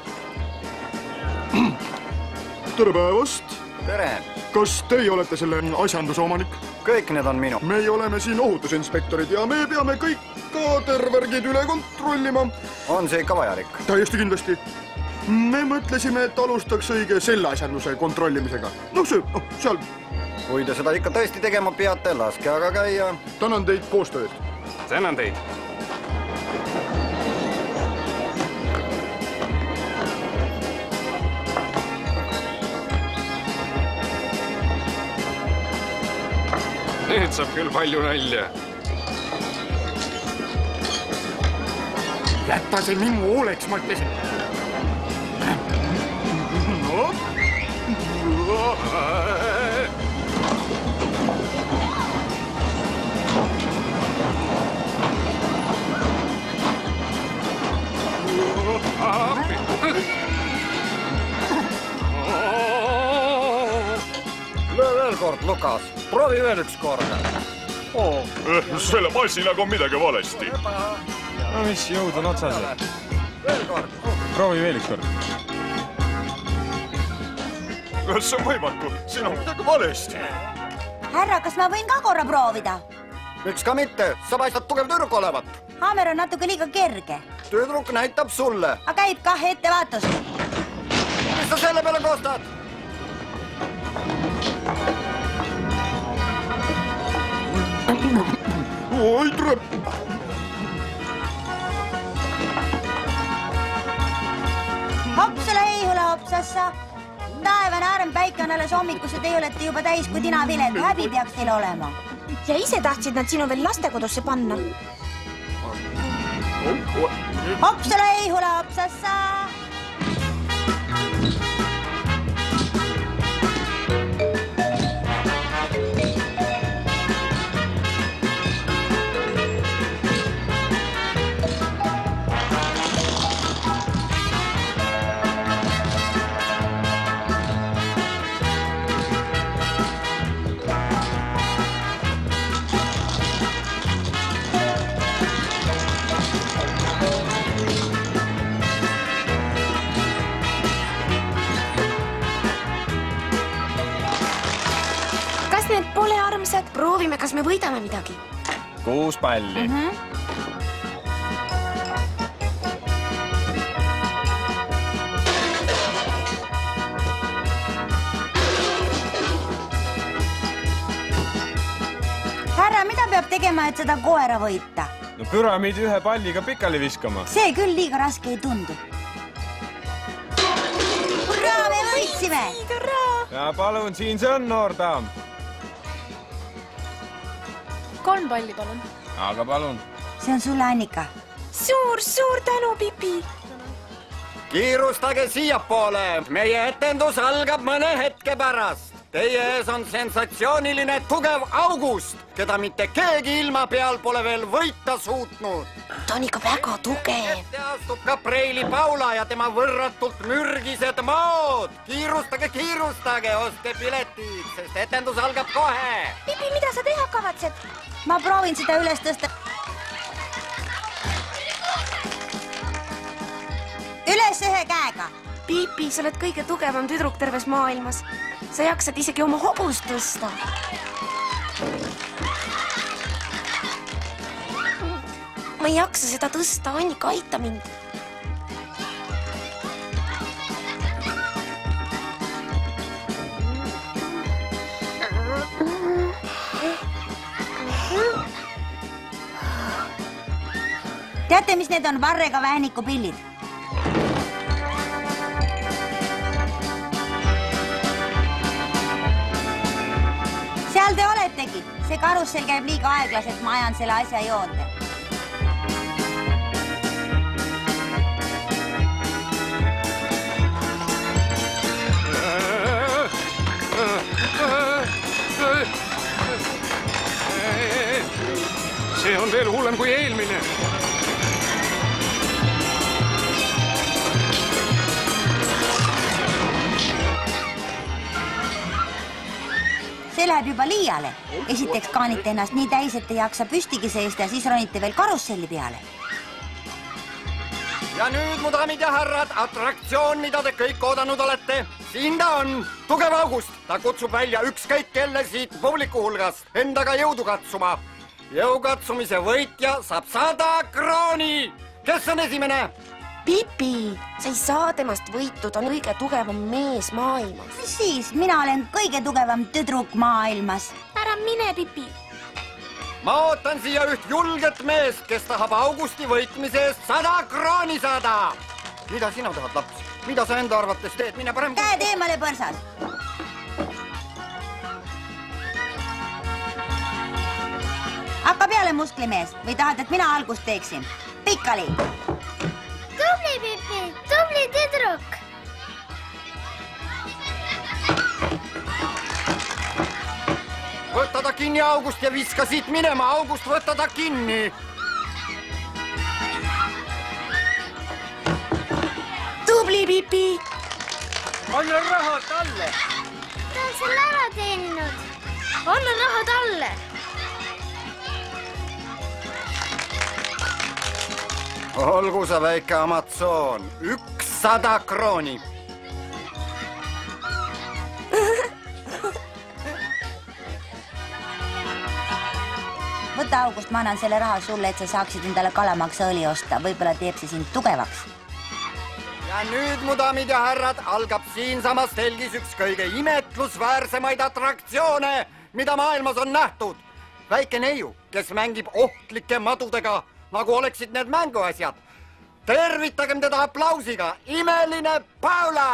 Tere päevast. Tere. Kas teie olete selle asjanduse omanik? Kõik need on minu. Meie oleme siin ohutusinspektorid ja me peame kõik kaadervärgid üle kontrollima. On see ikka vajalik? Täiesti kindlasti. Me mõtlesime, et alustaks õige selle asjanduse kontrollimisega. Seal. Kui te seda ikka tõesti tegema peate, laske aga käia. Tänan teid koostööd. Tänan teid. Nüüd saab küll palju nalja. Jätta see minu hooleks, ma ütlesin. tüdrukas. Proovi veel üks korda. Selle massinaga on midagi valesti. No mis jõud on otsas? Veel kord. Proovi veel üks kord. See on võimatu. Siin on midagi valesti. Härra, kas ma võin ka korra proovida? Miks ka mitte? Sa paistad tugev tüdruk olevat. Haamer on natuke liiga kerge. Tüdruk näitab sulle. Aga käib kah ettevaatus. Mis sa selle peale kostad? Oi, trepp! Hopsale heihule hopsassa. Taevane arm, päike on alles hommikus ja teie olete juba täis kui tinavilet. Häbi peaks teil olema. Ja ise tahtsid nad sinu veel lastekodusse panna. Hopsale heihule hopsassa. Pole armsad, proovime, kas me võidame midagi. 6 palli. Härra, mida peab tegema, et seda koera võita? No püramiidi 1 palliga pikali viskama. See küll liiga raske ei tundu. Hurraa, me võitsime! Ja palun, siin see on, noor daam. 3 palli, palun. Aga palun. See on sulle, Annika. Suur tänu, Pipi. Kiirustage siiapoole. Meie etendus algab mõne hetke pärast. Teie ees on sensatsiooniline tugev August, keda mitte keegi ilma peal pole veel võita suutnud. Ta on ikka väga tugev. Ette astub ka Preili Paula ja tema võrratult mürgised maod. Kiirustage, ostke piletid, sest etendus algab kohe. Pipi, mida sa teha kavatsed? Ma proovin seda üles tõsta. Üles 1 käega. Pipi, sa oled kõige tugevam tüdruk terves maailmas. Sa jaksad isegi oma hobust tõsta. Ma ei jaksa seda tõsta, Annika, aita mind. Teate, mis need on? Varrega vähniku pillid. Seal te oletegi. See karussel käib liiga aeglaselt, ma ajan selle asja joonde. See on veel hullem kui eelmine. See läheb juba liiale. Esiteks kaanite ennast nii täis, et ei jaksa püstigi seista ja siis ronite veel karusselli peale. Ja nüüd, mu daamid ja härrad, atraktsioon, mida te kõik oodanud olete. Siin ta on, tugev August. Ta kutsub välja ükskõik kelle siit publiku hulgast endaga jõudu katsuma. Jõukatsumise võitja saab 100 krooni. Kes on esimene? Pipi, sa ei saa temast võitu, ta on kõige tugevam mees maailmas. Mis siis? Mina olen kõige tugevam tüdruk maailmas. Ära mine, Pipi. Ma ootan siia üht julget meest, kes tahab Augusti võitmise eest 100 krooni saada. Mida sina tahad, laps? Mida sa enda arvates teed? Mine parem... Käed eemale põrsas. Hakka peale, musklimees. Või tahad, et mina algust teeksin? Pikali. Tubli, Pipi! Tubli tüdruk! Võta ta kinni, August, ja viska siit minema. August, võta ta kinni. Tubli, Pipi! Anna raha talle! Ta on selle ära teeninud. anna raha talle. Olgu sa väike Amazon, 100 krooni. Võta, August, ma annan selle raha sulle, et sa saaksid endale kalamaksaõli osta. Võib-olla teeb see sind tugevaks. Ja nüüd, mu daamid ja härrad, algab siinsamas telgis üks kõige imetlusväärsemaid atraktsioone, mida maailmas on nähtud. Väike neiu, kes mängib ohtlike madudega, nagu oleksid need mänguasjad. Tervitagem teda aplausiga. Imeline Paula!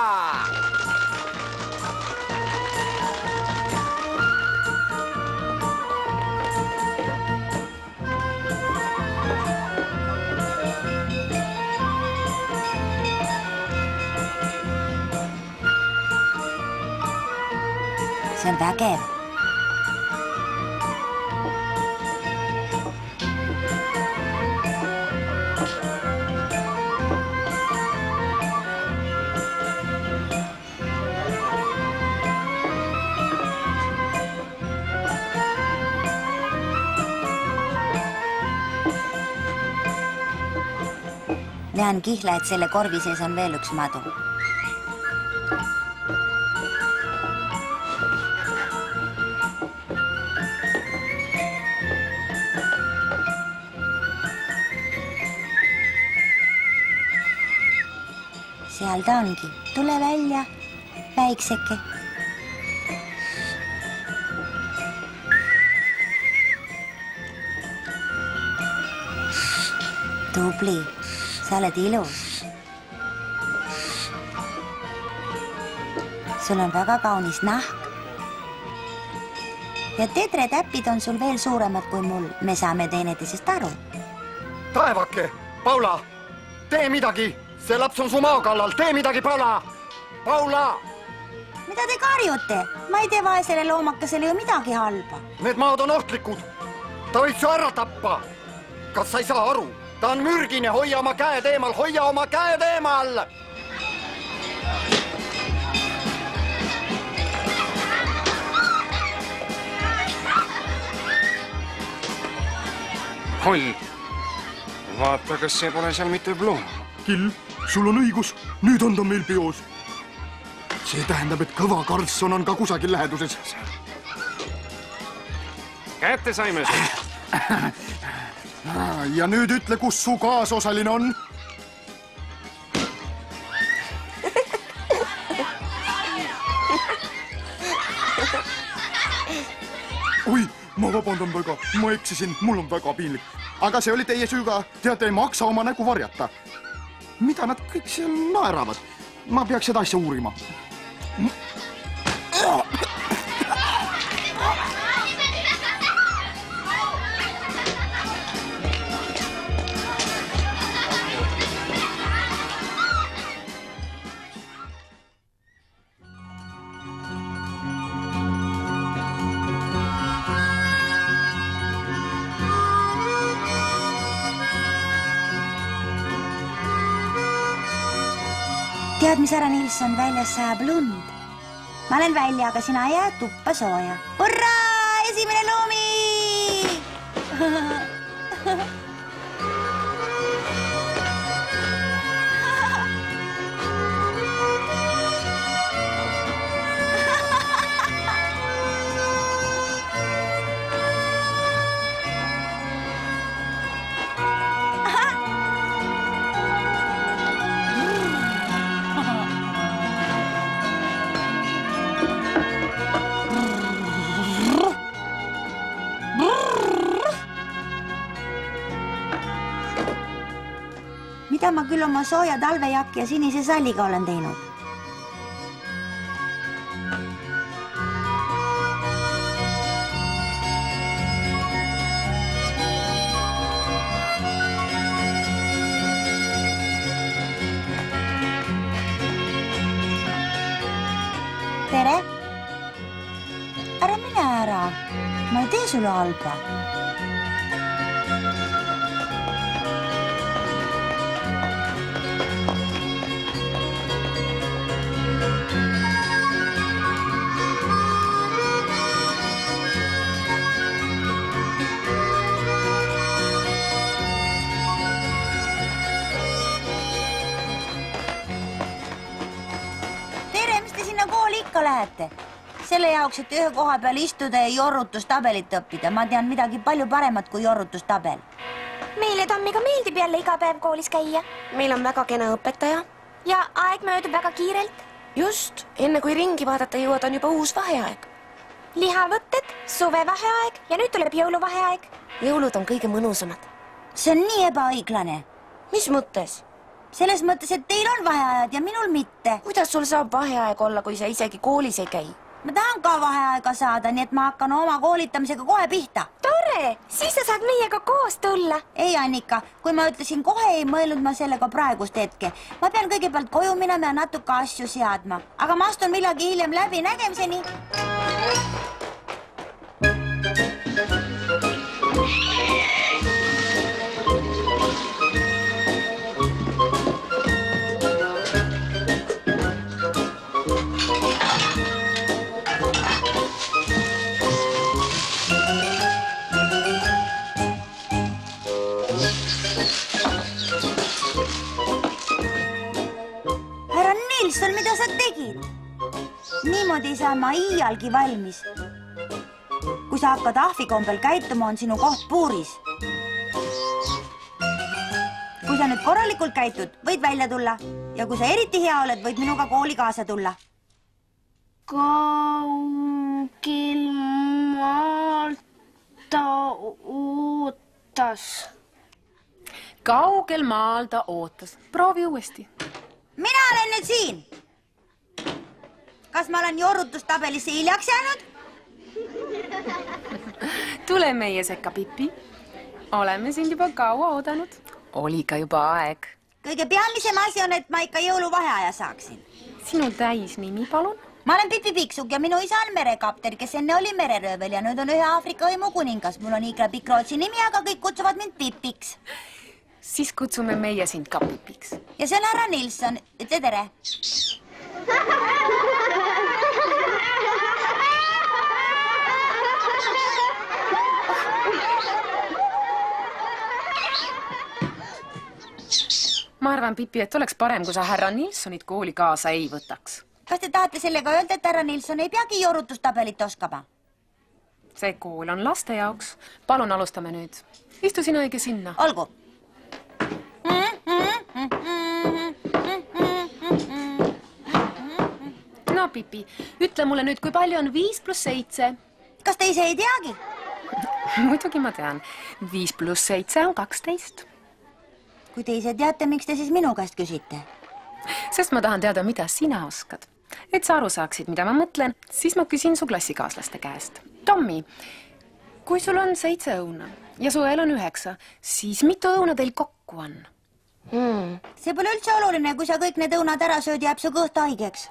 See on vägev. Näen kihla, et selle korvi sees on veel üks madu. Seal ta ongi. Tule välja, väikseke. Tubli, sa oled ilus. Sul on väga kaunis nahk. Ja tetretäpid on sul veel suuremad kui mul. Me saame teineteisest aru. Taevake, Paula, tee midagi. See laps on su maa kallal. Tee midagi, Paula! Paula! Mida te karjute? Ma ei tee vaesele loomakesele ju midagi halba. Need maad on ohtlikud. Ta võib su ära tappa. Kas sa ei saa aru? Ta on mürgine. Hoia oma käed eemal. Hoia oma käed eemal! Holl, vaata, kas see pole seal mitte Blum. Kill, sul on õigus. Nüüd on ta meil peos. See tähendab, et kõva Karlsson on ka kusagil läheduses. Kätte saime see. Ja nüüd ütle, kus su kaasosaline on. Oi, ma vabandan väga. Ma eksisin. Mul on väga piinlik. Aga see oli teie süü ka. Teate, ei maksa oma nägu varjata. Mida nad kõik seal naeravad? Ma peaks seda asja uurima. Tead, mis ära, Nilsson, väljas sajab lund. Ma olen välja, aga sina jää tuppa sooja. Hurraa! Esimene lumi! Mida ma küll oma sooja talvejakki ja sinise salliga olen teinud? Tere! Ära mine ära. Ma ei tee sulle halba. lähete? Selle jaoks, et ühe koha peal istuda ja jorrutustabelit õppida. Ma tean midagi palju paremat kui jorrutustabel. Meile Tammiga meeldib jälle iga päev koolis käia. Meil on väga kena õpetaja. Ja aeg möödub väga kiirelt. Just, enne kui ringi vaadata jõuad, on juba uus vaheaeg. Lihavõtted, suvevaheaeg ja nüüd tuleb jõuluvaheaeg. Jõulud on kõige mõnusamad. See on nii ebaõiglane. Mis mõttes? Selles mõttes, et teil on vaheajad ja minul mitte. Kuidas sul saab vaheaeg olla, kui sa isegi koolis ei käi? Ma tahan ka vaheaega saada, nii et ma hakkan oma koolitamisega kohe pihta. Tore! Siis sa saad meiega koos tulla. Ei, Annika, kui ma ütlesin kohe, ei mõelnud ma sellega praegust hetke. Ma pean kõigepealt koju minema ja natuke asju seadma. Aga ma astun millagi hiljem läbi. Nägemiseni! Mida sa tegid? Niimoodi ei saa ma iialgi valmis. Kui sa hakkad ahvikombel käituma, on sinu koht puuris. Kui sa nüüd korralikult käitud, võid välja tulla. Ja kui sa eriti hea oled, võid minuga kooli kaasa tulla. Kaugel maalt ta ootas. Kaugel maal ta ootas. Proovi uuesti. Mina olen nüüd siin. Kas ma olen jorrutustabelisse hiljaks jäänud? Tule meie sekka, Pipi. Oleme sind juba kaua oodanud. Oli ka juba aeg. Kõige peamisem asi on, et ma ikka jõuluvaheaja saaksin. Sinu täisnimi, palun? Ma olen Pipi Piksuk ja minu isa on merekapter, kes enne oli mereröövel ja nüüd on ühe Aafrika hõimu kuningas. Mul on Igla Pikrootsi nimi, aga kõik kutsuvad mind Pipiks. Siis kutsume meie sind ka Pipiks. Ja see on härra Nilsson. Ütle tere. Ma arvan, Pipi, et oleks parem, kui sa härra Nilssonit kooli kaasa ei võtaks. Kas te tahate sellega öelda, et härra Nilsson ei peagi jorrutustabelit oskama? See kool on laste jaoks. Palun alustame nüüd. Istu sina õige sinna. Olgu. No, Pipi, ütle mulle nüüd, kui palju on 5 + 7? Kas te ise ei teagi? Muidugi ma tean. 5 + 7 on 12. Kui te ise teate, miks te siis minu käest küsite? Sest ma tahan teada, mida sina oskad. Et sa aru saaksid, mida ma mõtlen, siis ma küsin su klassikaaslaste käest. Tommi, kui sul on 7 õuna ja su õel on 9, siis mitu õuna teil kokku on? See pole üldse oluline, kui sa kõik need õunad ära sööd, jääb su kõht haigeks.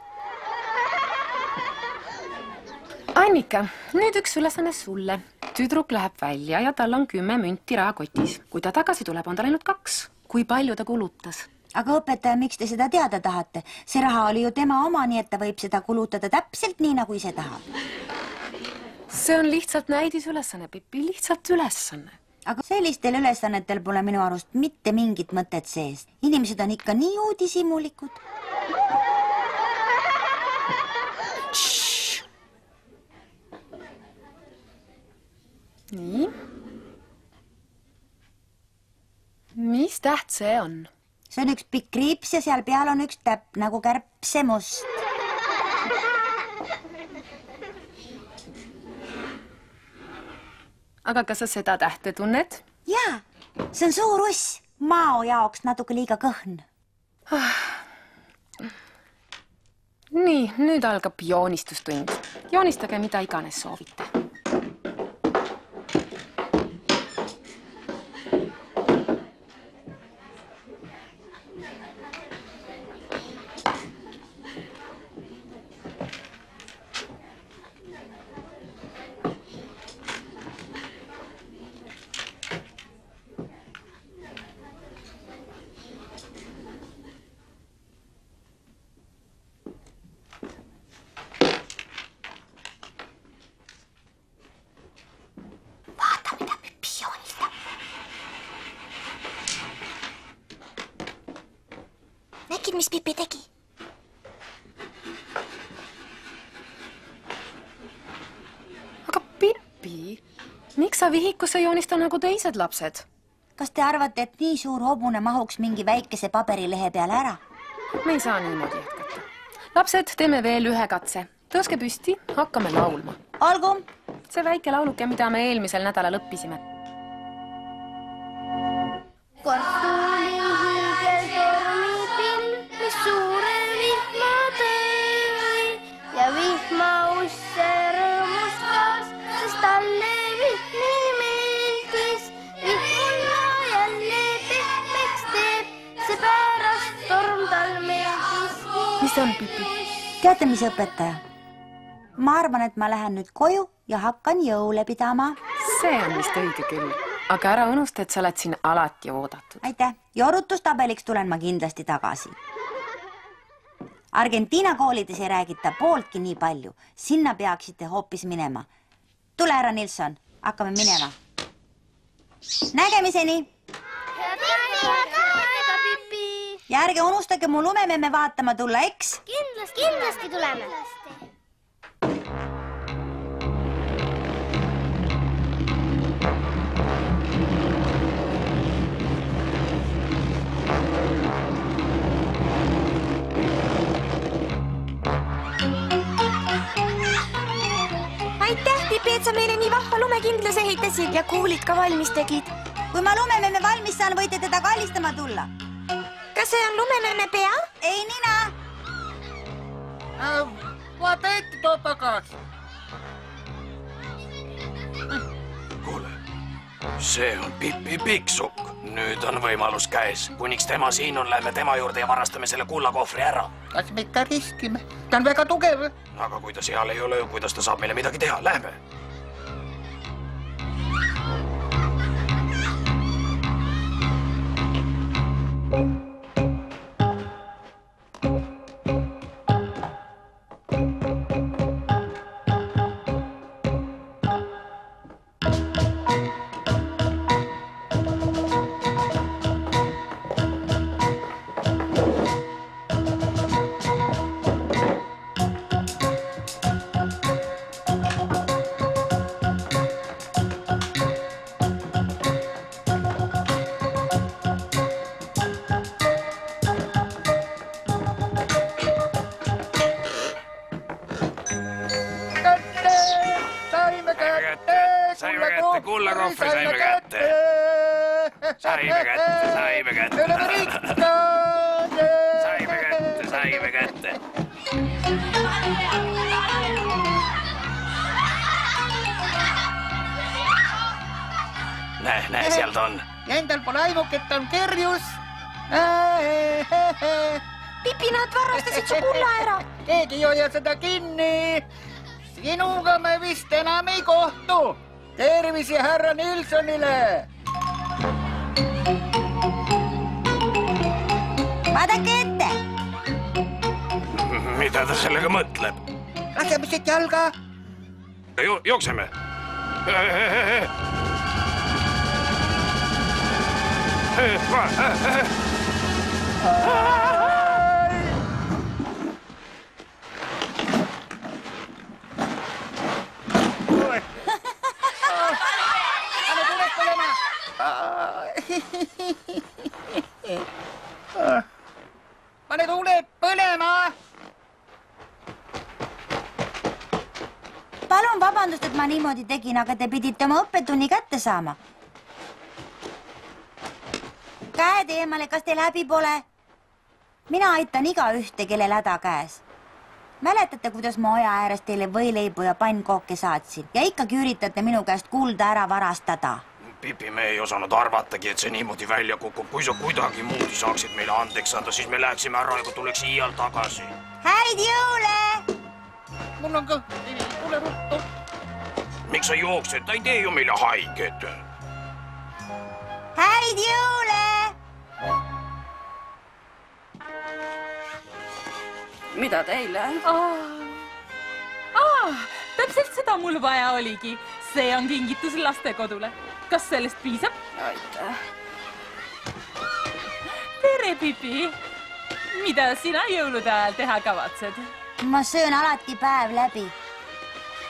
Annika, nüüd üks ülesanne sulle. Tüdruk läheb välja ja tal on 10 münti rahakotis. Kui ta tagasi tuleb, on tal ainult 2. Kui palju ta kulutas? Aga õpetaja, miks te seda teada tahate? See raha oli ju tema oma, nii et ta võib seda kulutada täpselt nii, nagu ise tahab. See on lihtsalt näidisülesanne, Pipi, lihtsalt ülesanne. Aga sellistel ülesannetel pole minu arust mitte mingit mõtet sees. Inimesed on ikka nii uudishimulikud. Nii. Mis täht see on? See on üks pikk kriips ja seal peal on üks täpp nagu kärbsemust. Aga kas sa seda tähte tunned? Jaa, see on suur uss. Mao jaoks natuke liiga kõhn. Nii, nüüd algab joonistustund. Joonistage mida iganes soovite. Nägid, mis Pipi tegi? Miks sa vihikusse joonista nagu teised lapsed? Kas te arvate, et nii suur hobune mahuks mingi väikese paberilehe peale ära? Me ei saa niimoodi jätkata. Lapsed, teeme veel ühe katse. Tõuske püsti, hakkame laulma. Olgu! See väike lauluke, mida me eelmisel nädalal õppisime. Kord tuli hiigel tormipilv, mis suure vihma tõi ja vihma usse rõõmustas, sest talle vihm nii meeldis. Vihm mulla jälle pehmeks teeb, seepärast torm tal meeldis. Mis on, Pipi? Teate, mis õpetaja? Ma arvan, et ma lähen nüüd koju ja hakkan jõule pidama. See on vist õige küll. Aga ära unusta, et sa oled siin alati oodatud. Aitäh. Jorutustabeliks tulen ma kindlasti tagasi. Argentiina koolides ei räägita pooltki nii palju. Sinna peaksite hoopis minema. Tule, härra Nilsson. Hakkame minema. Nägemiseni! Ja ärge unustage mu lumememme vaatama tulla, eks? Kindlasti tuleme. Aitäh, Pipi, et sa meile nii vahva lumekindluse ehitasid ja kuulid ka valmis tegid. Kui ma lumememme valmis saan, võite teda kallistama tulla. Kas see on lumememme pea? Ei, nina. Vaata ette, too tagasi. Kuule, see on Pipi Pikksukk. Nüüd on võimalus käes. Kuniks tema siin on, lähme tema juurde ja varastame selle kullakohvri ära. Kas me ikka riskime? Ta on väga tugev. Aga kui ta seal ei ole, kuidas ta saab meile midagi teha? Lähme. Kullakohvri saime kätte. Saime kätte. Näe, seal ta on. Ja endal pole aimuk, et on kerjus. Pipi, nad varastasid su kulla ära. Keegi ei hoia seda kinni. Sinuga me vist enam ei kohtu. Tervisi härra Nilssonile! Vaadake ette! Mida ta sellega mõtleb? Laseme siit jalga! Jookseme! Pane tuled põlema! Palun vabandust, et ma niimoodi tegin, aga te pidite oma õppetunni kätte saama. Käed eemale, kas teil häbi pole? Mina aitan igaühte, kellel häda käes. Mäletate, kuidas ma oja ääres teile võileibu ja pannkooke saatsin ja ikkagi üritate minu käest kulda ära varastada? Pipi, me ei osanud arvatagi, et see niimoodi välja kukub. Kui sa kuidagi muudi saaksid meile andeks anda, siis me läheksime ära ja tuleks iial tagasi. Häid jõule! Mul on ka... Tule ruttu. Miks sa jooksed? Ta ei tee ju meile haiget. Häid jõule! Mida teile? Täpselt seda mul vaja oligi. See on kingitus lastekodule. Kas sellest piisab? Aitäh. Tere, Pipi. Mida sina jõulude ajal teha kavatsed? Ma söön alati päev läbi.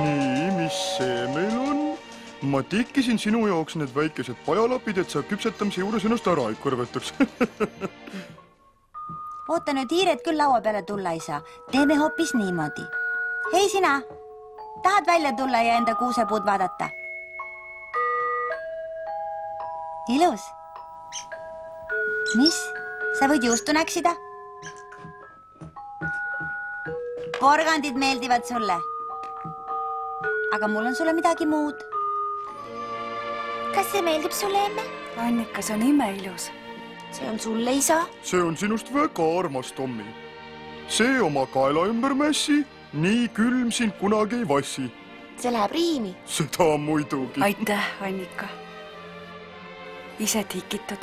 nii, mis see meil on? Ma tikkisin sinu jaoks need väikesed pajalapid, et sa küpsetamise juures ennast ära ei kõrvetaks. Oota nüüd, hiired küll laua peale tulla ei saa. Teeme hoopis niimoodi. Hei sina, tahad välja tulla ja enda kuusepuud vaadata? Ilus. Mis? Sa võid juustu näksida? Porgandid meeldivad sulle. Aga mul on sulle midagi muud. Kas see meeldib sulle, emme? Annika, see on imeilus. See on sulle, isa. See on sinust väga armas, Tommi. See oma kaela ümber mässi, nii külm sind kunagi ei vassi. See läheb riimi. Seda muidugi. Aitäh, Annika. Ise tikitud.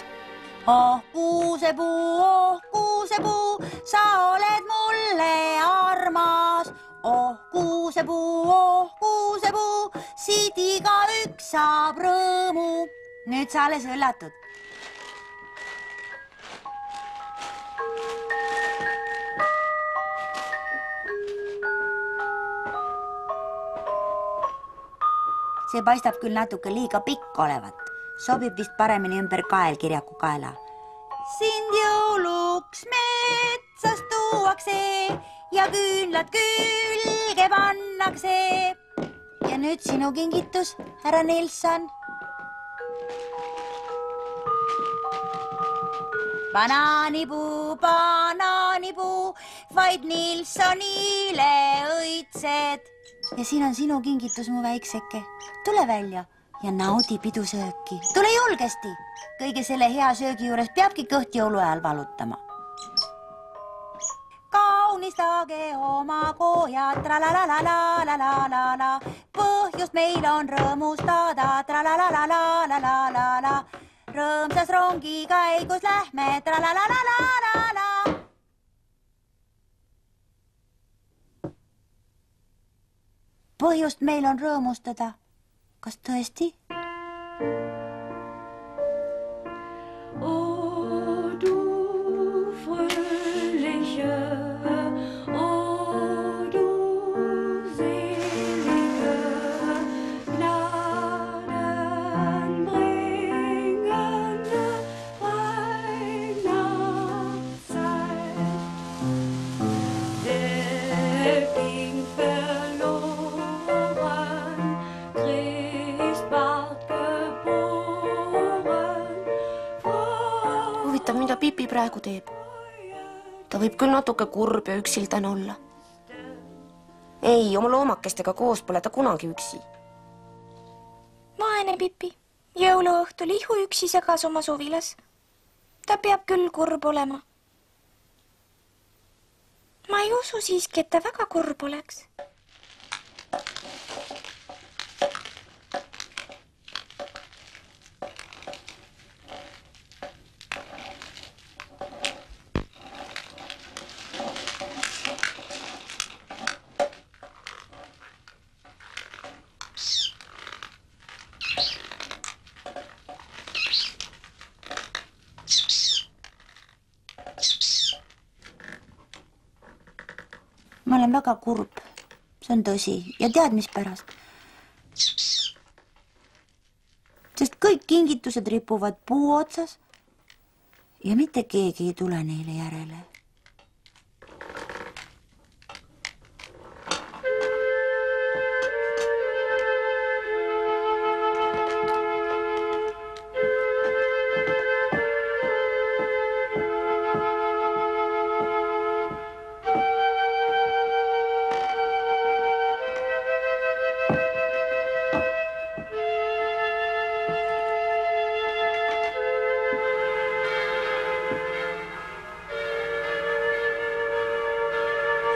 Oh kuusepuu, sa oled mulle armas. Oh kuusepuu, siit igaüks saab rõõmu. Nüüd sa alles üllatud. See paistab küll natuke liiga pikk olevat. Sobib vist paremini ümber kaelkirjaku kaela. Sind jõuluks metsast tuuakse ja küünlad külge pannakse. Ja nüüd sinu kingitus, härra Nilsson. Banaanipuu, vaid Nilssonile õitsed. Ja siin on sinu kingitus, mu väikseke. Tule välja ja naudi pidusööki. Tule julgesti. Kõige selle hea söögi juures peabki kõht jõuluajal valutama. Kaunistage oma koojad, tralalalalalalala. Põhjust meil on rõõmustada, tralalalalalalala. Rõõmsas rongiga eigus lähme, tralalalalalalala. Põhjust meil on rõõmustada. Kas tõesti? O du fröhliche, o du selige, gnadenbringende Weihnachtszeit. Der ging verloren, Christbart geboren. Huvitav, mida Pipi praegu teeb? Ta võib küll natuke kurb ja üksildane olla. Ei, oma loomakestega koos pole ta kunagi üksi. Vaene Pipi. Jõuluõhtul ihuüksi segas oma suvilas. Ta peab küll kurb olema. Ma ei usu siiski, et ta väga kurb oleks. Ma olen väga kurb. See on tõsi. Ja tead, mis pärast? Sest kõik kingitused ripuvad puu otsas ja mitte keegi ei tule neile järele.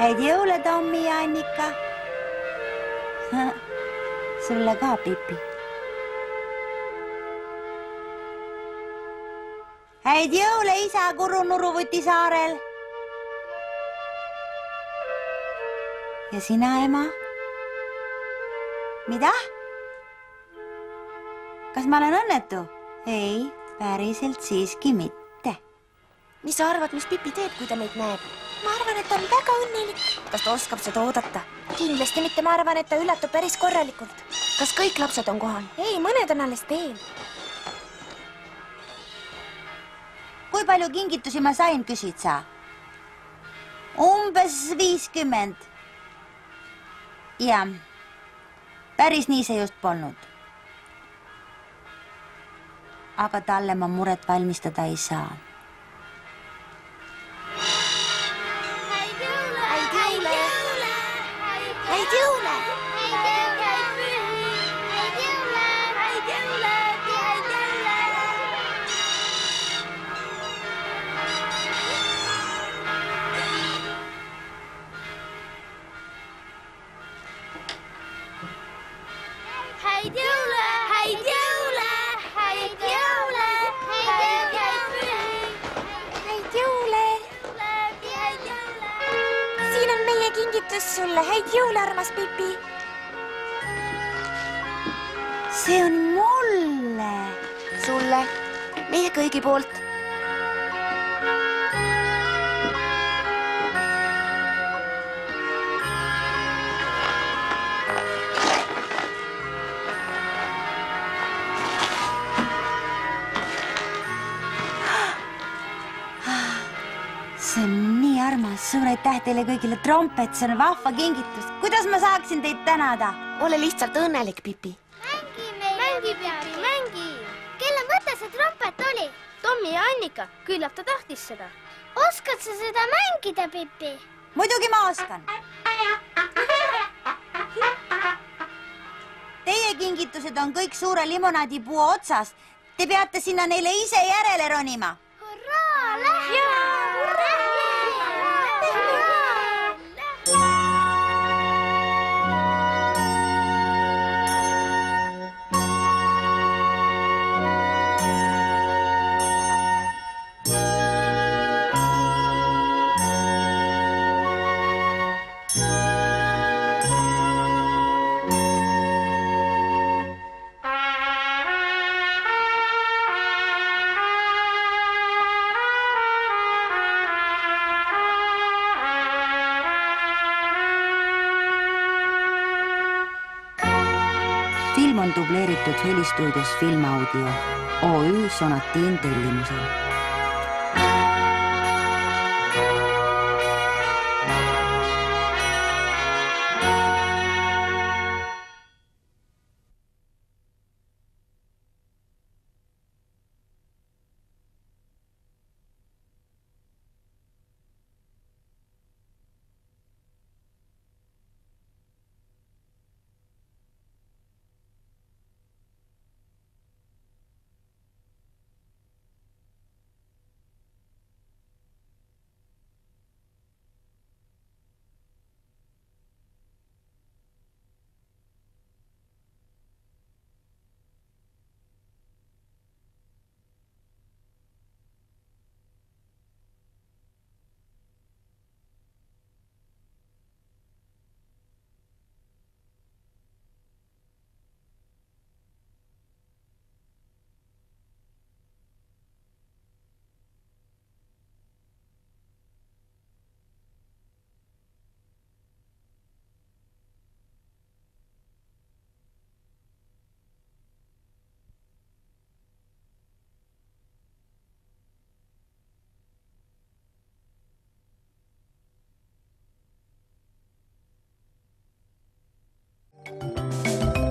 Häid jõule, Tommi ja Annika. Sulle ka, Pipi. Häid jõule, isa Kuru-Nuruvõti saarel. Ja sina, ema? Mida? Kas ma olen õnnetu? Ei, päriselt siiski mitte. Mis sa arvad, mis Pipi teeb, kui ta meid näeb? ma arvan, et ta on väga õnnelik. kas ta oskab seda oodata? Kindlasti mitte, ma arvan, et ta üllatub päris korralikult. kas kõik lapsed on kohal? Ei, mõned on alles teel. kui palju kingitusi ma sain, küsid sa? Umbes 50. jah, päris nii see just polnud. aga talle ma muret valmistada ei saa. Häid jõule! Häid jõule! Häid jõule! Häid jõule! Häid jõule! Häid jõule! Siin on meie kingitus sulle. Häid jõule, armas Pipi! See on mulle! Sulle, meie kõigi poolt. See on nii armas, suur aitäh teile kõigile, trompet, see on vahva kingitus. Kuidas ma saaksin teid tänada? Ole lihtsalt õnnelik, Pipi. Mängi, Pipi, mängi! Kelle mõte see trompet oli? Tommi ja Annika, küllap ta tahtis seda. Oskad sa seda mängida, Pipi? Muidugi ma oskan. Teie kingitused on kõik suure limonaadipuu otsas. Te peate sinna neile ise järele ronima. Hurraa, lähe! Film on dubleeritud helistuudios Filmaudio OÜ Sonatiin tellimusel.